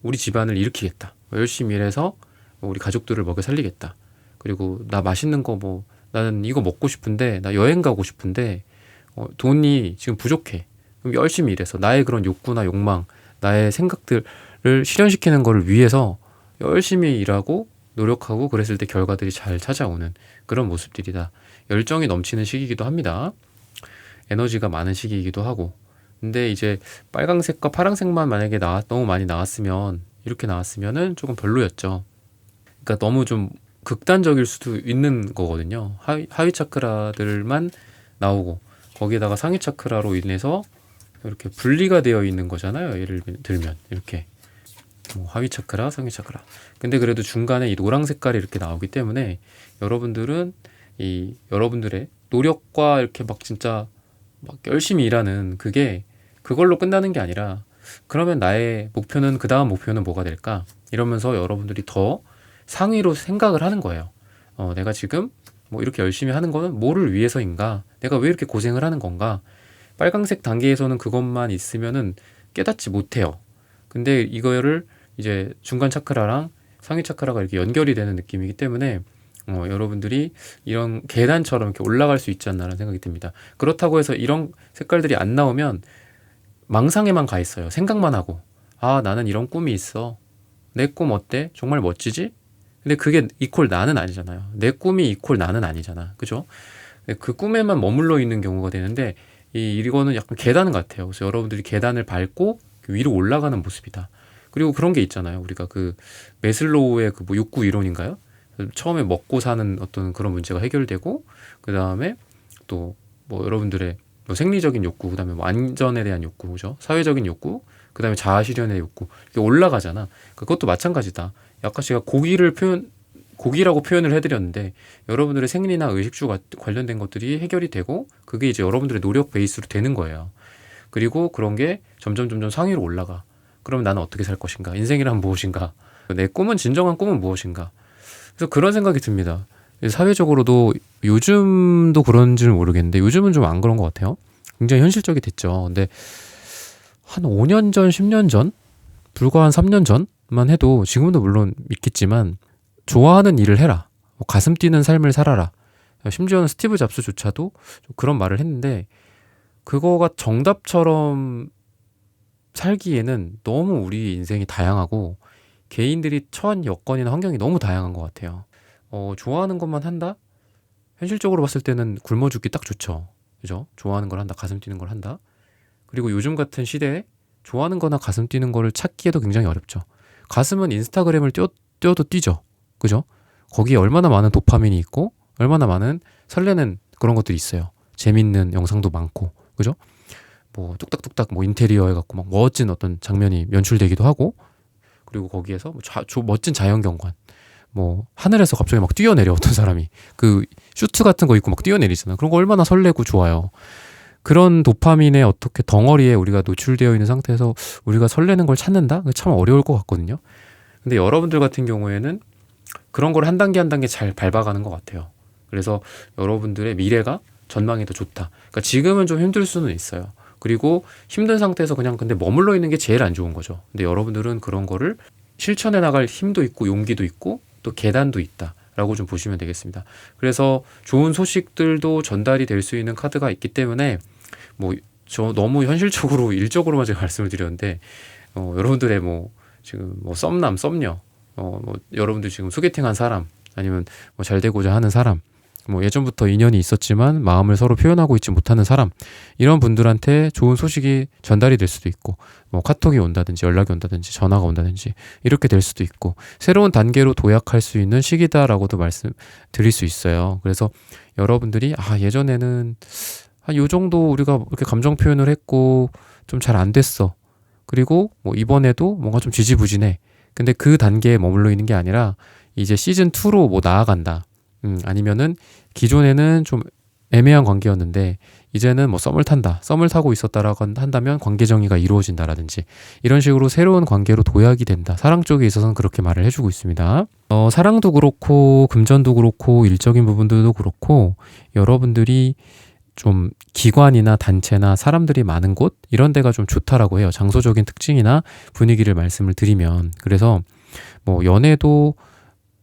우리 집안을 일으키겠다. 열심히 일해서 우리 가족들을 먹여 살리겠다. 그리고 나 맛있는 거 뭐 나는 이거 먹고 싶은데 나 여행 가고 싶은데 돈이 지금 부족해. 그럼 열심히 일해서 나의 그런 욕구나 욕망, 나의 생각들을 실현시키는 거를 위해서 열심히 일하고 노력하고 그랬을 때 결과들이 잘 찾아오는 그런 모습들이다. 열정이 넘치는 시기이기도 합니다. 에너지가 많은 시기이기도 하고. 근데 이제 빨강색과 파랑색만 만약에 너무 많이 나왔으면 이렇게 나왔으면은 조금 별로였죠. 그러니까 너무 좀 극단적일 수도 있는 거거든요. 하위 차크라들만 나오고 거기에다가 상위 차크라로 인해서 이렇게 분리가 되어 있는 거잖아요. 예를 들면 이렇게 뭐 하위 차크라, 상위 차크라. 근데 그래도 중간에 이 노랑 색깔이 이렇게 나오기 때문에 여러분들은 이 여러분들의 노력과 이렇게 막 진짜 막 열심히 일하는 그게 그걸로 끝나는 게 아니라 그러면 나의 목표는 그 다음 목표는 뭐가 될까? 이러면서 여러분들이 더 상위로 생각을 하는 거예요. 내가 지금 뭐 이렇게 열심히 하는 거는 뭐를 위해서인가? 내가 왜 이렇게 고생을 하는 건가? 빨강색 단계에서는 그것만 있으면은 깨닫지 못해요. 근데 이거를 이제 중간 차크라랑 상위 차크라가 이렇게 연결이 되는 느낌이기 때문에 여러분들이 이런 계단처럼 이렇게 올라갈 수 있지 않나라는 생각이 듭니다. 그렇다고 해서 이런 색깔들이 안 나오면 망상에만 가 있어요. 생각만 하고 아 나는 이런 꿈이 있어. 내 꿈 어때? 정말 멋지지? 근데 그게 이퀄 나는 아니잖아요. 내 꿈이 이퀄 나는 아니잖아. 그죠? 그 꿈에만 머물러 있는 경우가 되는데 이거는 약간 계단 같아요. 그래서 여러분들이 계단을 밟고 위로 올라가는 모습이다. 그리고 그런 게 있잖아요. 우리가 그 매슬로우의 그 뭐 욕구 이론인가요? 처음에 먹고 사는 어떤 그런 문제가 해결되고 그 다음에 또 뭐 여러분들의 뭐 생리적인 욕구, 그 다음에 뭐 안전에 대한 욕구, 그죠? 사회적인 욕구, 그 다음에 자아 실현의 욕구 이게 올라가잖아. 그것도 마찬가지다. 아까 제가 고기라고 표현을 해드렸는데 여러분들의 생리나 의식주 관련된 것들이 해결이 되고 그게 이제 여러분들의 노력 베이스로 되는 거예요. 그리고 그런 게 점점 상위로 올라가. 그럼 나는 어떻게 살 것인가? 인생이란 무엇인가? 내 꿈은 진정한 꿈은 무엇인가? 그래서 그런 생각이 듭니다. 사회적으로도 요즘도 그런지는 모르겠는데 요즘은 좀 안 그런 것 같아요. 굉장히 현실적이 됐죠. 근데 한 5년 전, 10년 전, 불과 한 3년 전만 해도 지금도 물론 있겠지만 좋아하는 일을 해라. 뭐 가슴 뛰는 삶을 살아라. 심지어는 스티브 잡스조차도 그런 말을 했는데 그거가 정답처럼 살기에는 너무 우리 인생이 다양하고 개인들이 처한 여건이나 환경이 너무 다양한 것 같아요. 좋아하는 것만 한다? 현실적으로 봤을 때는 굶어 죽기 딱 좋죠. 그죠? 좋아하는 걸 한다, 가슴 뛰는 걸 한다. 그리고 요즘 같은 시대에 좋아하는 거나 가슴 뛰는 거를 찾기에도 굉장히 어렵죠. 가슴은 인스타그램을 띄워도 뛰죠. 그죠? 거기에 얼마나 많은 도파민이 있고 얼마나 많은 설레는 그런 것들이 있어요. 재밌는 영상도 많고 그죠? 뭐 뚝딱뚝딱 뭐 인테리어 해갖고 막 멋진 어떤 장면이 연출되기도 하고 그리고 거기에서 뭐 멋진 자연경관 뭐 하늘에서 갑자기 막 뛰어내려 어떤 사람이 그 슈트 같은 거 입고 막 뛰어내리잖아. 그런 거 얼마나 설레고 좋아요. 그런 도파민의 어떻게 덩어리에 우리가 노출되어 있는 상태에서 우리가 설레는 걸 찾는다? 그게 참 어려울 것 같거든요. 근데 여러분들 같은 경우에는 그런 걸 한 단계 한 단계 잘 밟아가는 것 같아요. 그래서 여러분들의 미래가 전망이 더 좋다. 그러니까 지금은 좀 힘들 수는 있어요. 그리고 힘든 상태에서 그냥 근데 머물러 있는 게 제일 안 좋은 거죠. 근데 여러분들은 그런 거를 실천해 나갈 힘도 있고 용기도 있고 또 계단도 있다라고 좀 보시면 되겠습니다. 그래서 좋은 소식들도 전달이 될 수 있는 카드가 있기 때문에 뭐 저 너무 현실적으로 일적으로만 제가 말씀을 드렸는데 여러분들의 뭐 지금 뭐 썸남 썸녀 뭐 여러분들 지금 소개팅한 사람 아니면 뭐 잘 되고자 하는 사람 뭐 예전부터 인연이 있었지만 마음을 서로 표현하고 있지 못하는 사람 이런 분들한테 좋은 소식이 전달이 될 수도 있고 뭐 카톡이 온다든지 연락이 온다든지 전화가 온다든지 이렇게 될 수도 있고 새로운 단계로 도약할 수 있는 시기다라고도 말씀드릴 수 있어요. 그래서 여러분들이 예전에는 한 요 정도 우리가 이렇게 감정 표현을 했고 좀 잘 안 됐어. 그리고 뭐 이번에도 뭔가 좀 지지부진해. 근데 그 단계에 머물러 있는 게 아니라 이제 시즌 2로 뭐 나아간다. 아니면은 기존에는 좀 애매한 관계였는데 이제는 뭐 썸을 탄다, 썸을 타고 있었다라고 한다면 관계 정의가 이루어진다라든지 이런 식으로 새로운 관계로 도약이 된다. 사랑 쪽에 있어서는 그렇게 말을 해주고 있습니다. 사랑도 그렇고 금전도 그렇고 일적인 부분들도 그렇고 여러분들이 좀 기관이나 단체나 사람들이 많은 곳 이런 데가 좀 좋다라고 해요. 장소적인 특징이나 분위기를 말씀을 드리면. 그래서 뭐 연애도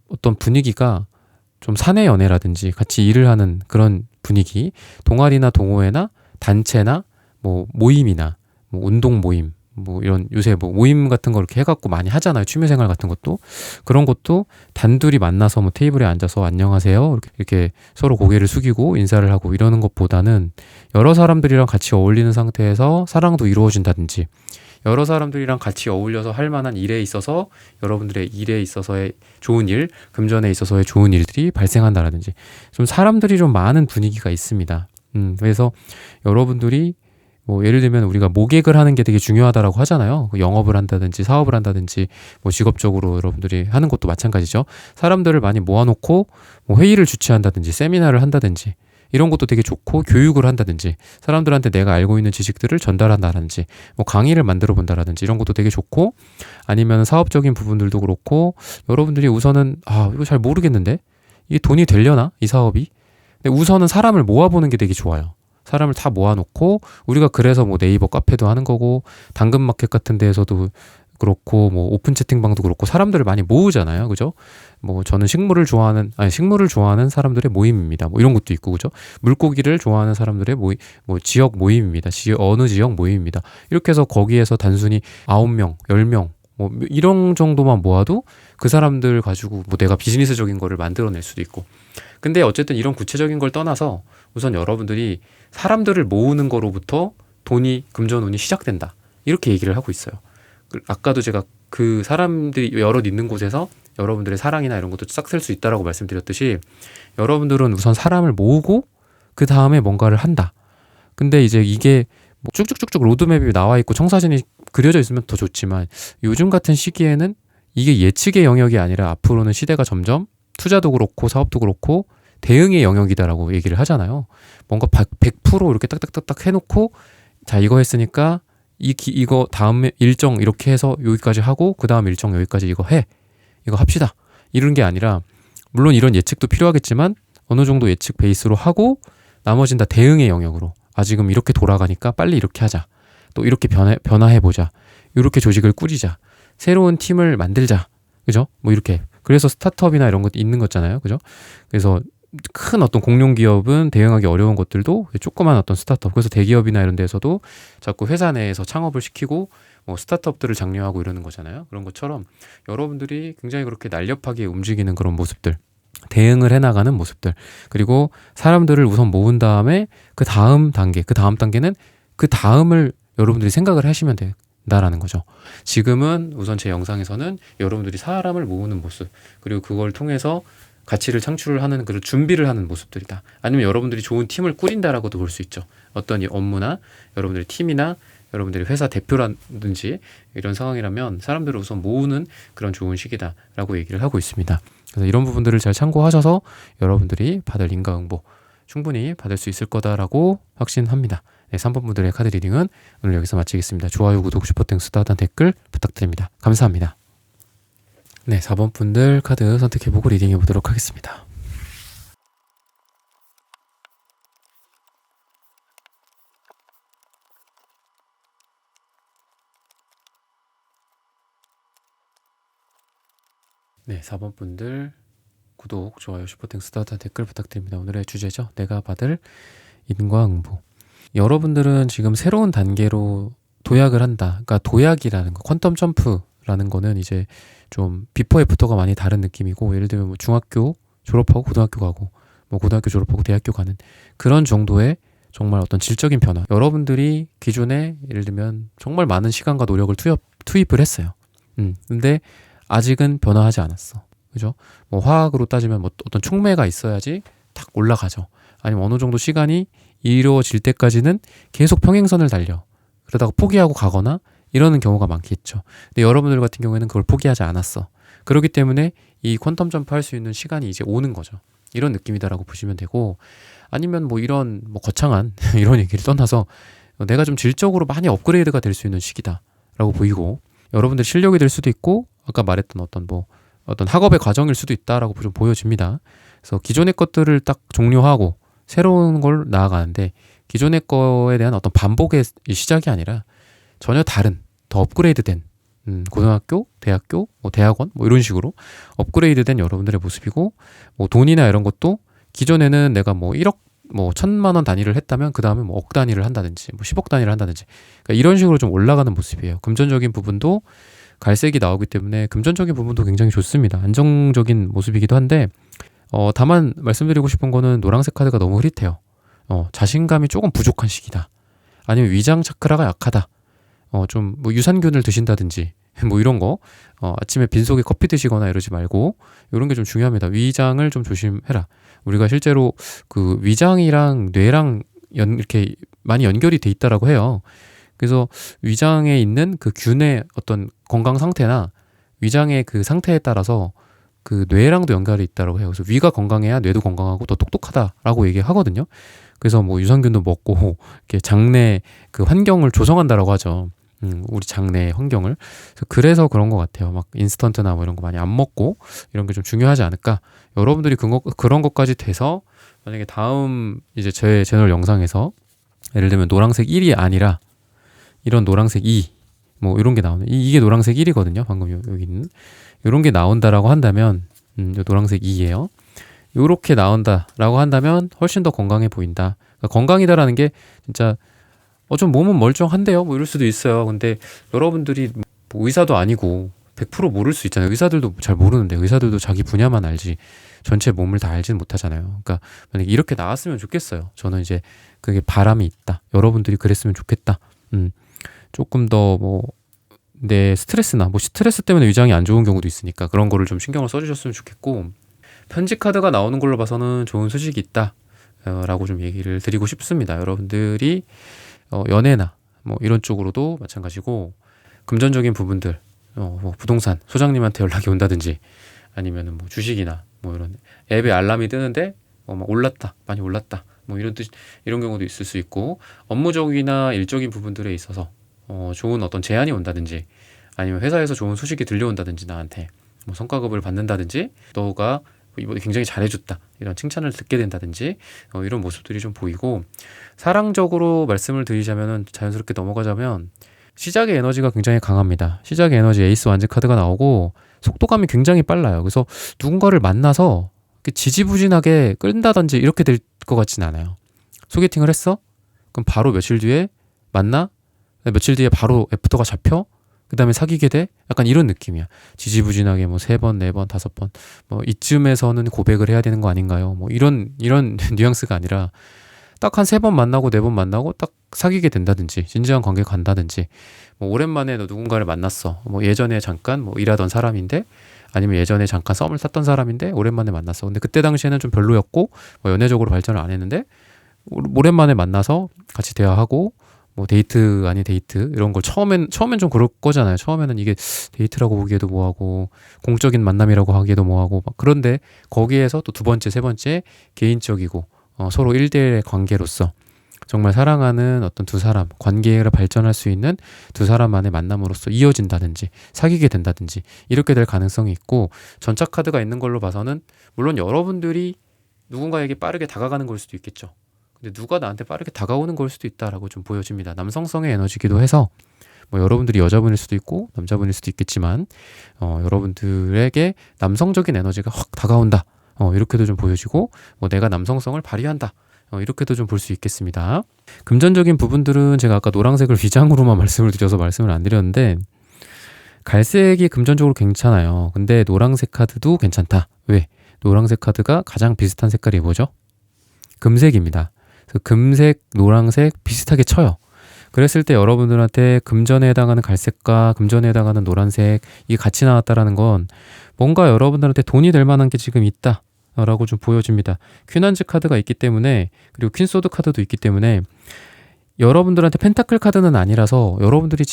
어떤 분위기가 좀 사내 연애라든지 같이 일을 하는 그런 분위기, 동아리나 동호회나 단체나 뭐 모임이나 뭐 운동 모임, 뭐 이런 요새 뭐 모임 같은 거 이렇게 해갖고 많이 하잖아요. 취미생활 같은 것도 그런 것도 단둘이 만나서 뭐 테이블에 앉아서 안녕하세요 이렇게 서로 고개를 숙이고 인사를 하고 이러는 것보다는 여러 사람들이랑 같이 어울리는 상태에서 사랑도 이루어진다든지 여러 사람들이랑 같이 어울려서 할 만한 일에 있어서 여러분들의 일에 있어서의 좋은 일, 금전에 있어서의 좋은 일들이 발생한다라든지 좀 사람들이 좀 많은 분위기가 있습니다. 그래서 여러분들이 뭐 예를 들면 우리가 모객을 하는 게 되게 중요하다라고 하잖아요. 영업을 한다든지 사업을 한다든지 뭐 직업적으로 여러분들이 하는 것도 마찬가지죠. 사람들을 많이 모아놓고 뭐 회의를 주최한다든지 세미나를 한다든지 이런 것도 되게 좋고 교육을 한다든지 사람들한테 내가 알고 있는 지식들을 전달한다든지 뭐 강의를 만들어 본다라든지 이런 것도 되게 좋고 아니면 사업적인 부분들도 그렇고 여러분들이 우선은 이거 잘 모르겠는데 이게 돈이 되려나 이 사업이 근데 우선은 사람을 모아보는 게 되게 좋아요. 사람을 다 모아놓고 우리가 그래서 뭐 네이버 카페도 하는 거고 당근마켓 같은 데에서도 그렇고 뭐 오픈 채팅방도 그렇고 사람들을 많이 모으잖아요. 그죠? 뭐 저는 식물을 좋아하는 사람들의 모임입니다. 뭐 이런 것도 있고 그죠? 물고기를 좋아하는 사람들의 모임, 뭐 지역 모임입니다. 어느 지역 모임입니다. 이렇게 해서 거기에서 단순히 9명, 10명 뭐 이런 정도만 모아도 그 사람들 가지고 뭐 내가 비즈니스적인 거를 만들어낼 수도 있고. 근데 어쨌든 이런 구체적인 걸 떠나서 우선 여러분들이 사람들을 모으는 거로부터 금전운이 시작된다. 이렇게 얘기를 하고 있어요. 아까도 제가 그 사람들이 여럿 있는 곳에서 여러분들의 사랑이나 이런 것도 싹 셀 수 있다라고 말씀드렸듯이 여러분들은 우선 사람을 모으고 그 다음에 뭔가를 한다. 근데 이제 이게 뭐 쭉쭉쭉쭉 로드맵이 나와 있고 청사진이 그려져 있으면 더 좋지만 요즘 같은 시기에는 이게 예측의 영역이 아니라 앞으로는 시대가 점점 투자도 그렇고 사업도 그렇고 대응의 영역이다라고 얘기를 하잖아요. 뭔가 100% 이렇게 딱딱딱딱 해놓고 자 이거 했으니까 이거 다음 일정 이렇게 해서 여기까지 하고 그 다음 일정 여기까지 이거 합시다 이런 게 아니라 물론 이런 예측도 필요하겠지만 어느 정도 예측 베이스로 하고 나머진 다 대응의 영역으로 지금 이렇게 돌아가니까 빨리 이렇게 하자 또 이렇게 변화해보자 이렇게 조직을 꾸리자 새로운 팀을 만들자 그죠? 뭐 이렇게 그래서 스타트업이나 이런 것 있는 거잖아요 그죠? 그래서 큰 어떤 공룡 기업은 대응하기 어려운 것들도 조그만 어떤 스타트업 그래서 대기업이나 이런 데서도 자꾸 회사 내에서 창업을 시키고 뭐 스타트업들을 장려하고 이러는 거잖아요. 그런 것처럼 여러분들이 굉장히 그렇게 날렵하게 움직이는 그런 모습들 대응을 해나가는 모습들 그리고 사람들을 우선 모은 다음에 그 다음 단계는 그 다음을 여러분들이 생각을 하시면 된다라는 거죠. 지금은 우선 제 영상에서는 여러분들이 사람을 모으는 모습 그리고 그걸 통해서 가치를 창출을 하는 그런 준비를 하는 모습들이다. 아니면 여러분들이 좋은 팀을 꾸린다라고도 볼 수 있죠. 어떤 업무나 여러분들의 팀이나 여러분들이 회사 대표라든지 이런 상황이라면 사람들을 우선 모으는 그런 좋은 시기다라고 얘기를 하고 있습니다. 그래서 이런 부분들을 잘 참고하셔서 여러분들이 받을 인과응보 충분히 받을 수 있을 거다라고 확신합니다. 네, 3번 분들의 카드 리딩은 오늘 여기서 마치겠습니다. 좋아요, 구독, 슈퍼땡스, 따뜻한 댓글 부탁드립니다. 감사합니다. 네, 4번 분들 카드 선택해보고 리딩해 보도록 하겠습니다. 네, 4번 분들 구독, 좋아요, 슈퍼땡스, 따뜻한 댓글 부탁드립니다. 오늘의 주제죠. 내가 받을 인과응보. 여러분들은 지금 새로운 단계로 도약을 한다. 그러니까 도약이라는 거, 퀀텀 점프라는 거는 이제 좀 비포 애프터가 많이 다른 느낌이고 예를 들면 뭐 중학교 졸업하고 고등학교 가고 뭐 고등학교 졸업하고 대학교 가는 그런 정도의 정말 어떤 질적인 변화 여러분들이 기존에 예를 들면 정말 많은 시간과 노력을 투입을 했어요. 근데 아직은 변화하지 않았어. 그죠? 뭐 화학으로 따지면 뭐 어떤 촉매가 있어야지 탁 올라가죠. 아니면 어느 정도 시간이 이루어질 때까지는 계속 평행선을 달려. 그러다가 포기하고 가거나 이러는 경우가 많겠죠. 근데 여러분들 같은 경우에는 그걸 포기하지 않았어. 그렇기 때문에 이 퀀텀 점프 할 수 있는 시간이 이제 오는 거죠. 이런 느낌이다라고 보시면 되고, 아니면 뭐 이런 뭐 거창한 이런 얘기를 떠나서 내가 좀 질적으로 많이 업그레이드가 될 수 있는 시기다라고 보이고, 여러분들 실력이 될 수도 있고 아까 말했던 어떤 학업의 과정일 수도 있다라고 좀 보여집니다. 그래서 기존의 것들을 딱 종료하고 새로운 걸 나아가는데, 기존의 거에 대한 어떤 반복의 시작이 아니라 전혀 다른 더 업그레이드된 고등학교, 대학교, 뭐 대학원 뭐 이런 식으로 업그레이드된 여러분들의 모습이고, 뭐 돈이나 이런 것도 기존에는 내가 뭐 1억 뭐 1,000만 원 단위를 했다면 그 다음에 뭐 억 단위를 한다든지 뭐 10억 단위를 한다든지, 그러니까 이런 식으로 좀 올라가는 모습이에요. 금전적인 부분도 갈색이 나오기 때문에 금전적인 부분도 굉장히 좋습니다. 안정적인 모습이기도 한데, 다만 말씀드리고 싶은 거는 노란색 카드가 너무 흐릿해요. 자신감이 조금 부족한 시기다. 아니면 위장 차크라가 약하다. 좀 뭐 유산균을 드신다든지 뭐 이런 거, 아침에 빈속에 커피 드시거나 이러지 말고 이런 게 좀 중요합니다. 위장을 좀 조심해라. 우리가 실제로 그 위장이랑 뇌랑 이렇게 많이 연결이 돼 있다라고 해요. 그래서 위장에 있는 그 균의 어떤 건강 상태나 위장의 그 상태에 따라서 그 뇌랑도 연결이 있다라고 해요. 그래서 위가 건강해야 뇌도 건강하고 더 똑똑하다라고 얘기하거든요. 그래서 뭐 유산균도 먹고 이렇게 장내 그 환경을 조성한다라고 하죠. 우리 장내 환경을. 그래서 그런 것 같아요. 막 인스턴트나 뭐 이런 거 많이 안 먹고 이런 게 좀 중요하지 않을까. 여러분들이 그런 것까지 돼서 만약에 다음 이제 제 채널 영상에서 예를 들면 노란색 1이 아니라 이런 노란색 2, 뭐 이런 게 나오는, 이게 노란색 1이거든요. 방금 여기 있는 이런 게 나온다라고 한다면, 노란색 2예요. 요렇게 나온다라고 한다면 훨씬 더 건강해 보인다. 그러니까 건강이다라는 게 진짜 좀 몸은 멀쩡한데요, 뭐 이럴 수도 있어요. 근데 여러분들이 뭐 의사도 아니고 100% 모를 수 있잖아요. 의사들도 잘 모르는데, 의사들도 자기 분야만 알지 전체 몸을 다 알지는 못하잖아요. 그러니까 만약에 이렇게 나왔으면 좋겠어요. 저는 이제 그게 바람이 있다. 여러분들이 그랬으면 좋겠다. 조금 더 뭐 내 스트레스나 뭐 스트레스 때문에 위장이 안 좋은 경우도 있으니까 그런 거를 좀 신경을 써주셨으면 좋겠고, 편지 카드가 나오는 걸로 봐서는 좋은 소식이 있다 라고 좀 얘기를 드리고 싶습니다. 여러분들이 연애나 뭐 이런 쪽으로도 마찬가지고, 금전적인 부분들, 뭐 부동산 소장님한테 연락이 온다든지, 아니면은 뭐 주식이나 뭐 이런 앱에 알람이 뜨는데 막 올랐다, 많이 올랐다, 뭐 이런 경우도 있을 수 있고, 업무적이나 일적인 부분들에 있어서 좋은 어떤 제안이 온다든지, 아니면 회사에서 좋은 소식이 들려온다든지, 나한테 뭐 성과급을 받는다든지, 너가 이번에 굉장히 잘해줬다 이런 칭찬을 듣게 된다든지, 이런 모습들이 좀 보이고, 사랑적으로 말씀을 드리자면은, 자연스럽게 넘어가자면 시작의 에너지가 굉장히 강합니다. 시작의 에너지 에이스 완즈 카드가 나오고 속도감이 굉장히 빨라요. 그래서 누군가를 만나서 지지부진하게 끈다든지 이렇게 될 것 같진 않아요. 소개팅을 했어? 그럼 바로 며칠 뒤에 만나? 며칠 뒤에 바로 애프터가 잡혀? 그 다음에 사귀게 돼? 약간 이런 느낌이야. 지지부진하게 뭐 3번, 4번, 5번, 뭐 이쯤에서는 고백을 해야 되는 거 아닌가요? 뭐 이런 뉘앙스가 아니라 딱 한 3번 만나고 4번 만나고 딱 사귀게 된다든지, 진지한 관계 간다든지, 뭐 오랜만에 너 누군가를 만났어. 뭐 예전에 잠깐 뭐 일하던 사람인데, 아니면 예전에 잠깐 썸을 탔던 사람인데 오랜만에 만났어. 근데 그때 당시에는 좀 별로였고 뭐 연애적으로 발전을 안 했는데, 오랜만에 만나서 같이 대화하고 뭐 데이트 아닌 데이트 이런 걸 처음엔 좀 그럴 거잖아요. 처음에는 이게 데이트라고 보기에도 뭐하고 공적인 만남이라고 하기에도 뭐하고 막, 그런데 거기에서 또 두 번째, 세 번째 개인적이고 서로 1대1의 관계로서 정말 사랑하는 어떤 두 사람, 관계를 발전할 수 있는 두 사람만의 만남으로서 이어진다든지 사귀게 된다든지 이렇게 될 가능성이 있고, 전착 카드가 있는 걸로 봐서는 물론 여러분들이 누군가에게 빠르게 다가가는 걸 수도 있겠죠. 근데 누가 나한테 빠르게 다가오는 걸 수도 있다라고 좀 보여집니다. 남성성의 에너지기도 해서 뭐 여러분들이 여자분일 수도 있고 남자분일 수도 있겠지만, 여러분들에게 남성적인 에너지가 확 다가온다, 이렇게도 좀 보여지고, 뭐 내가 남성성을 발휘한다, 이렇게도 좀 볼 수 있겠습니다. 금전적인 부분들은 제가 아까 노란색을 위장으로만 말씀을 드려서 말씀을 안 드렸는데, 갈색이 금전적으로 괜찮아요. 근데 노란색 카드도 괜찮다. 왜? 노란색 카드가 가장 비슷한 색깔이 뭐죠? 금색입니다. 그래서 금색, 노란색 비슷하게 쳐요. 그랬을 때 여러분들한테 금전에 해당하는 갈색과 금전에 해당하는 노란색, 이게 같이 나왔다라는 건 뭔가 여러분들한테 돈이 될 만한 게 지금 있다 라고 좀 보여집니다. 퀸한즈 카드가 있기 때문에, 그리고 퀸소드 카드도 있기 때문에 여러분들한테 펜타클 카드는 아니라서 여러분들이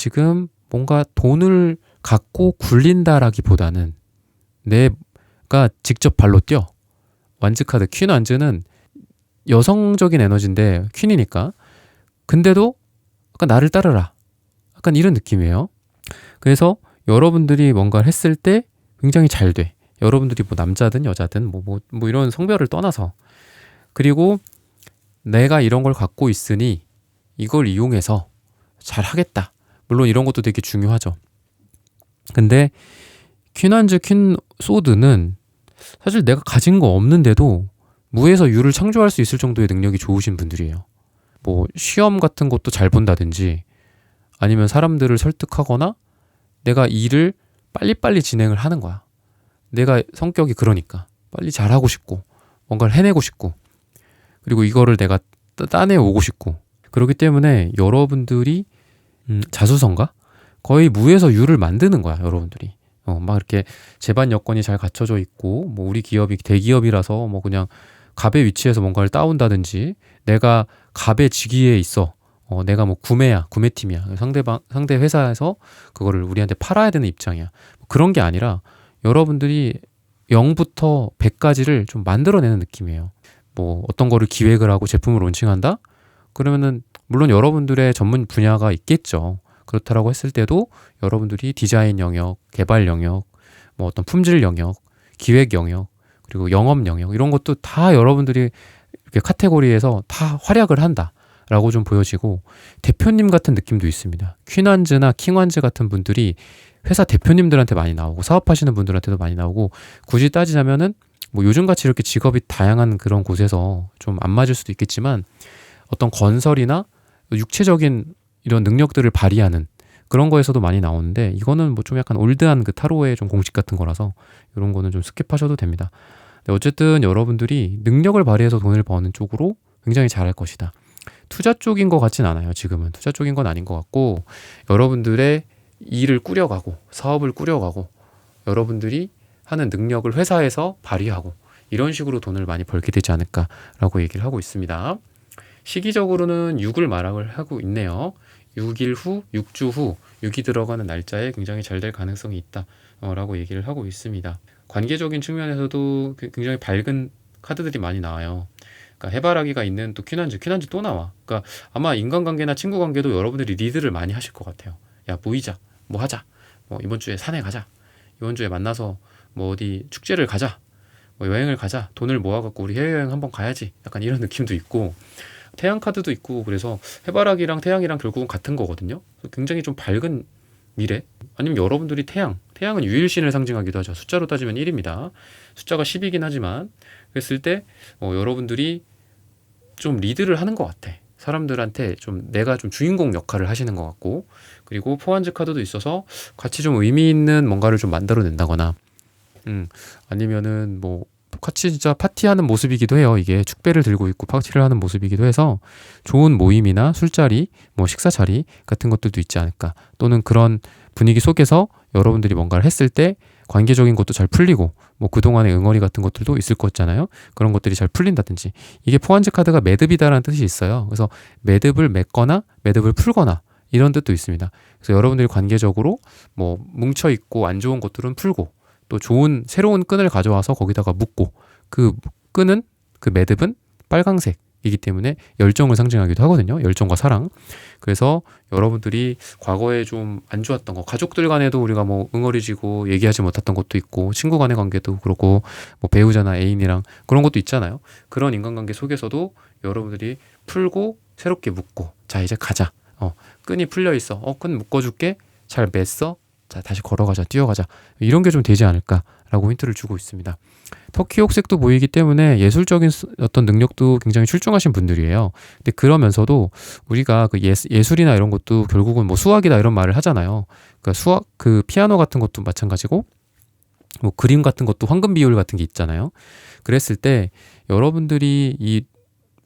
뭔가 돈을 갖고 굴린다라기보다는 내가 직접 발로 뛰어. 완즈 카드, 퀸 완즈는 여성적인 에너지인데 퀸이니까. 근데도 약간 나를 따르라. 약간 이런 느낌이에요. 그래서 여러분들이 뭔가를 했을 때 굉장히 잘 돼. 여러분들이 뭐 남자든 여자든 뭐 이런 성별을 떠나서. 그리고 내가 이런 걸 갖고 있으니 이걸 이용해서 잘 하겠다. 물론 이런 것도 되게 중요하죠. 근데 퀸완즈, 퀸 소드는 사실 내가 가진 거 없는데도 무에서 유를 창조할 수 있을 정도의 능력이 좋으신 분들이에요. 뭐 시험 같은 것도 잘 본다든지 아니면 사람들을 설득하거나 내가 일을 빨리빨리 진행을 하는 거야. 내가 성격이 그러니까 빨리 잘하고 싶고 뭔가를 해내고 싶고 그리고 이거를 내가 따내오고 싶고 그렇기 때문에 여러분들이 자수성가? 거의 무에서 유를 만드는 거야 여러분들이. 막 이렇게 제반 여건이 잘 갖춰져 있고 뭐 우리 기업이 대기업이라서 뭐 그냥 갑의 위치에서 뭔가를 따온다든지 내가 갑의 직위에 있어. 내가 뭐 구매팀이야. 상대 회사에서 그거를 우리한테 팔아야 되는 입장이야. 그런 게 아니라 여러분들이 0부터 100까지를 좀 만들어내는 느낌이에요. 뭐 어떤 거를 기획을 하고 제품을 론칭한다? 그러면은 물론 여러분들의 전문 분야가 있겠죠. 그렇다라고 했을 때도 여러분들이 디자인 영역, 개발 영역, 뭐 어떤 품질 영역, 기획 영역, 그리고 영업 영역 이런 것도 다 여러분들이 이렇게 카테고리에서 다 활약을 한다라고 좀 보여지고 대표님 같은 느낌도 있습니다. 퀸완즈나 킹완즈 같은 분들이 회사 대표님들한테 많이 나오고 사업하시는 분들한테도 많이 나오고 굳이 따지자면은 뭐 요즘같이 이렇게 직업이 다양한 그런 곳에서 좀 안 맞을 수도 있겠지만 어떤 건설이나 육체적인 이런 능력들을 발휘하는 그런 거에서도 많이 나오는데 이거는 뭐 좀 약간 올드한 그 타로의 좀 공식 같은 거라서 이런 거는 좀 스킵하셔도 됩니다. 근데 어쨌든 여러분들이 능력을 발휘해서 돈을 버는 쪽으로 굉장히 잘할 것이다. 투자 쪽인 것 같진 않아요. 지금은 투자 쪽인 건 아닌 것 같고 여러분들의 일을 꾸려가고 사업을 꾸려가고 여러분들이 하는 능력을 회사에서 발휘하고 이런 식으로 돈을 많이 벌게 되지 않을까라고 얘기를 하고 있습니다. 시기적으로는 6을 말을 하고 있네요. 6일 후, 6주 후, 6이 들어가는 날짜에 굉장히 잘 될 가능성이 있다 라고 얘기를 하고 있습니다. 관계적인 측면에서도 굉장히 밝은 카드들이 많이 나와요. 그러니까 해바라기가 있는 또 퀸완즈 또 나와. 그러니까 아마 인간관계나 친구관계도 여러분들이 리드를 많이 하실 것 같아요. 야 모이자, 뭐 하자, 뭐 이번 주에 산에 가자, 이번 주에 만나서 뭐 어디 축제를 가자, 뭐 여행을 가자, 돈을 모아갖고 우리 해외여행 한번 가야지. 약간 이런 느낌도 있고 태양 카드도 있고 그래서 해바라기랑 태양이랑 결국은 같은 거거든요. 굉장히 좀 밝은 미래 아니면 여러분들이 태양은 유일신을 상징하기도 하죠. 숫자로 따지면 1입니다. 숫자가 10이긴 하지만 그랬을 때 여러분들이 좀 리드를 하는 것 같아. 사람들한테 좀 내가 좀 주인공 역할을 하시는 것 같고 그리고 포환즈 카드도 있어서 같이 좀 의미 있는 뭔가를 좀 만들어낸다거나 아니면은 뭐 같이 진짜 파티하는 모습이기도 해요. 이게 축배를 들고 있고 파티를 하는 모습이기도 해서 좋은 모임이나 술자리, 뭐 식사자리 같은 것들도 있지 않을까. 또는 그런 분위기 속에서 여러분들이 뭔가를 했을 때 관계적인 것도 잘 풀리고 뭐 그동안의 응어리 같은 것들도 있을 거잖아요. 그런 것들이 잘 풀린다든지. 이게 포환즈 카드가 매듭이다라는 뜻이 있어요. 그래서 매듭을 맺거나 매듭을 풀거나 이런 뜻도 있습니다. 그래서 여러분들이 관계적으로 뭐 뭉쳐있고 안 좋은 것들은 풀고 또 좋은 새로운 끈을 가져와서 거기다가 묶고 그 끈은 그 매듭은 빨강색이기 때문에 열정을 상징하기도 하거든요. 열정과 사랑. 그래서 여러분들이 과거에 좀 안 좋았던 거 가족들 간에도 우리가 뭐 응어리지고 얘기하지 못했던 것도 있고 친구 간의 관계도 그렇고 뭐 배우자나 애인이랑 그런 것도 있잖아요. 그런 인간관계 속에서도 여러분들이 풀고 새롭게 묶고 자 이제 가자. 끈이 풀려 있어. 끈 묶어줄게. 잘 맸어. 자 다시 걸어가자 뛰어가자 이런 게 좀 되지 않을까라고 힌트를 주고 있습니다. 터키 옥색도 보이기 때문에 예술적인 어떤 능력도 굉장히 출중하신 분들이에요. 근데 그러면서도 우리가 그 예술이나 이런 것도 결국은 뭐 수학이다 이런 말을 하잖아요. 그러니까 수학 그 피아노 같은 것도 마찬가지고 뭐 그림 같은 것도 황금 비율 같은 게 있잖아요. 그랬을 때 여러분들이 이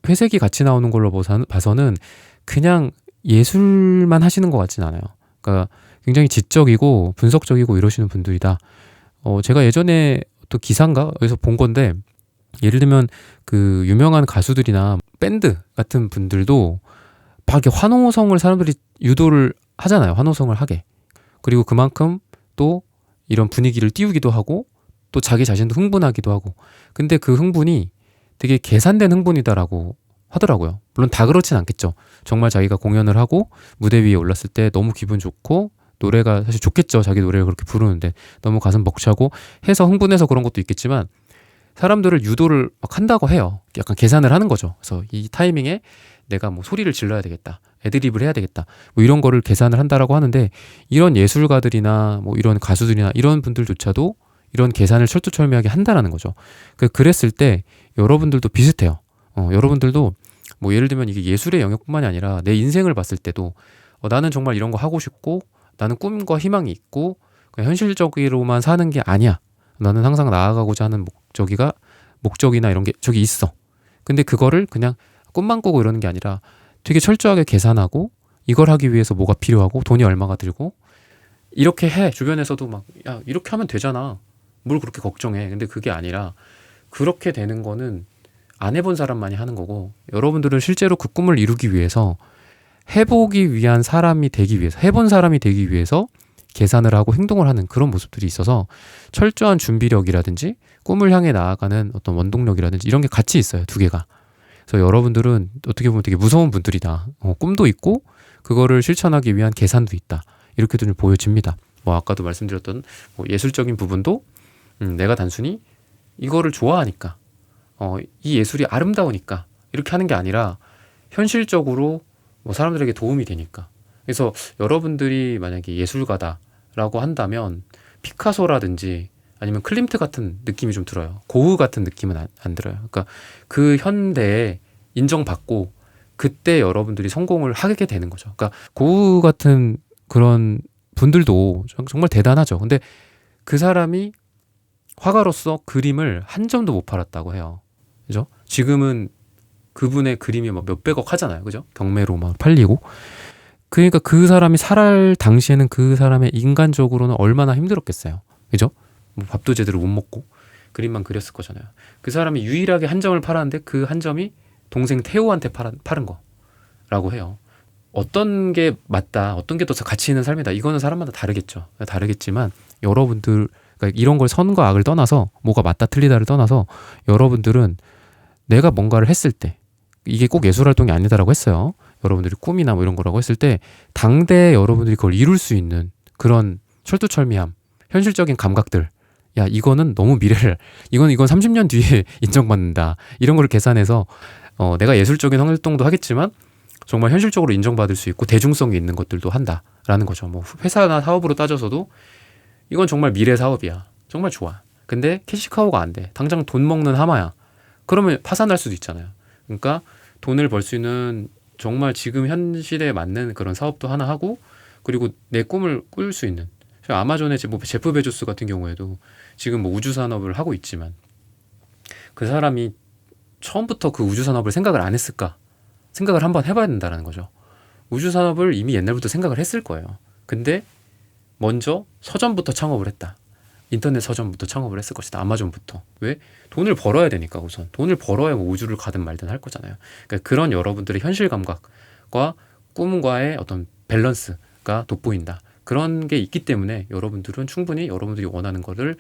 회색이 같이 나오는 걸로 봐서는 그냥 예술만 하시는 것 같진 않아요. 그러니까 굉장히 지적이고 분석적이고 이러시는 분들이다. 제가 예전에 또 기사인가 어디서 본 건데 예를 들면 그 유명한 가수들이나 밴드 같은 분들도 막 이렇게 환호성을 사람들이 유도를 하잖아요. 환호성을 하게. 그리고 그만큼 또 이런 분위기를 띄우기도 하고 또 자기 자신도 흥분하기도 하고. 근데 그 흥분이 되게 계산된 흥분이다라고 하더라고요. 물론 다 그렇진 않겠죠. 정말 자기가 공연을 하고 무대 위에 올랐을 때 너무 기분 좋고 노래가 사실 좋겠죠. 자기 노래를 그렇게 부르는데 너무 가슴 벅차고 해서 흥분해서 그런 것도 있겠지만 사람들을 유도를 막 한다고 해요. 약간 계산을 하는 거죠. 그래서 이 타이밍에 내가 뭐 소리를 질러야 되겠다. 애드립을 해야 되겠다. 뭐 이런 거를 계산을 한다라고 하는데 이런 예술가들이나 뭐 이런 가수들이나 이런 분들조차도 이런 계산을 철두철미하게 한다라는 거죠. 그랬을 때 여러분들도 비슷해요. 여러분들도 뭐 예를 들면 이게 예술의 영역뿐만이 아니라 내 인생을 봤을 때도 나는 정말 이런 거 하고 싶고 나는 꿈과 희망이 있고 그냥 현실적으로만 사는 게 아니야. 나는 항상 나아가고자 하는 목적이나 이런 게 저기 있어. 근데 그거를 그냥 꿈만 꾸고 이러는 게 아니라 되게 철저하게 계산하고 이걸 하기 위해서 뭐가 필요하고 돈이 얼마가 들고 이렇게 해. 주변에서도 막 야 이렇게 하면 되잖아. 뭘 그렇게 걱정해. 근데 그게 아니라 그렇게 되는 거는 안 해본 사람만이 하는 거고 여러분들은 실제로 그 꿈을 이루기 위해서 해보기 위한 사람이 되기 위해서 해본 사람이 되기 위해서 계산을 하고 행동을 하는 그런 모습들이 있어서 철저한 준비력이라든지 꿈을 향해 나아가는 어떤 원동력이라든지 이런 게 같이 있어요. 두 개가. 그래서 여러분들은 어떻게 보면 되게 무서운 분들이다. 꿈도 있고 그거를 실천하기 위한 계산도 있다. 이렇게도 좀 보여집니다. 뭐 아까도 말씀드렸던 뭐 예술적인 부분도 내가 단순히 이거를 좋아하니까 이 예술이 아름다우니까 이렇게 하는 게 아니라 현실적으로 뭐 사람들에게 도움이 되니까. 그래서 여러분들이 만약에 예술가다라고 한다면 피카소라든지 아니면 클림트 같은 느낌이 좀 들어요. 고흐 같은 느낌은 안 들어요. 그러니까 그 현대에 인정받고 그때 여러분들이 성공을 하게 되는 거죠. 그러니까 고흐 같은 그런 분들도 정말 대단하죠. 근데 그 사람이 화가로서 그림을 한 점도 못 팔았다고 해요. 그죠? 지금은 그분의 그림이 막 몇백억 하잖아요. 그죠? 경매로 막 팔리고. 그러니까 그 사람이 살할 당시에는 그 사람의 인간적으로는 얼마나 힘들었겠어요. 그죠? 뭐 밥도 제대로 못 먹고 그림만 그렸을 거잖아요. 그 사람이 유일하게 한 점을 팔았는데 그 한 점이 동생 태호한테 팔은 거라고 해요. 어떤 게 맞다, 어떤 게 더 가치 있는 삶이다. 이거는 사람마다 다르겠죠. 다르겠지만 여러분들 그러니까 이런 걸 선과 악을 떠나서 뭐가 맞다 틀리다를 떠나서 여러분들은 내가 뭔가를 했을 때 이게 꼭 예술활동이 아니다라고 했어요. 여러분들이 꿈이나 뭐 이런 거라고 했을 때 당대에 여러분들이 그걸 이룰 수 있는 그런 철두철미함, 현실적인 감각들 야 이거는 너무 이건 30년 뒤에 인정받는다. 이런 걸 계산해서 내가 예술적인 활동도 하겠지만 정말 현실적으로 인정받을 수 있고 대중성이 있는 것들도 한다라는 거죠. 뭐 회사나 사업으로 따져서도 이건 정말 미래 사업이야. 정말 좋아. 근데 캐시카우가 안 돼. 당장 돈 먹는 하마야. 그러면 파산할 수도 있잖아요. 그러니까 돈을 벌 수 있는 정말 지금 현 시대에 맞는 그런 사업도 하나 하고 그리고 내 꿈을 꿀 수 있는 아마존의 뭐 제프 베조스 같은 경우에도 지금 뭐 우주 산업을 하고 있지만 그 사람이 처음부터 그 우주 산업을 생각을 안 했을까? 생각을 한번 해봐야 된다는 거죠. 우주 산업을 이미 옛날부터 생각을 했을 거예요. 근데 먼저 서점부터 창업을 했다. 인터넷 서점부터 창업을 했을 것이다. 아마존부터. 왜? 돈을 벌어야 되니까 우선. 돈을 벌어야 뭐 우주를 가든 말든 할 거잖아요. 그러니까 그런 여러분들의 현실 감각과 꿈과의 어떤 밸런스가 돋보인다. 그런 게 있기 때문에 여러분들은 충분히 여러분들이 원하는 거를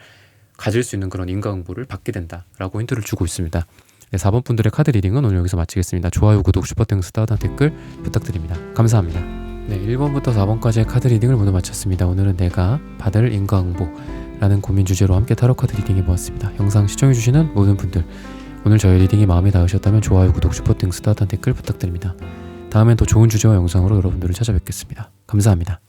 가질 수 있는 그런 인과응보를 받게 된다라고 힌트를 주고 있습니다. 네, 4번 분들의 카드 리딩은 오늘 여기서 마치겠습니다. 좋아요, 구독, 슈퍼땡스, 따뜻한 댓글 부탁드립니다. 감사합니다. 네, 1번부터 4번까지의 카드 리딩을 모두 마쳤습니다. 오늘은 내가 받을 인과응보라는 고민 주제로 함께 타로 카드 리딩 해보았습니다. 영상 시청해주시는 모든 분들 오늘 저희 리딩이 마음에 닿으셨다면 좋아요, 구독, 슈퍼땡스, 따뜻한 댓글 부탁드립니다. 다음엔 더 좋은 주제와 영상으로 여러분들을 찾아뵙겠습니다. 감사합니다.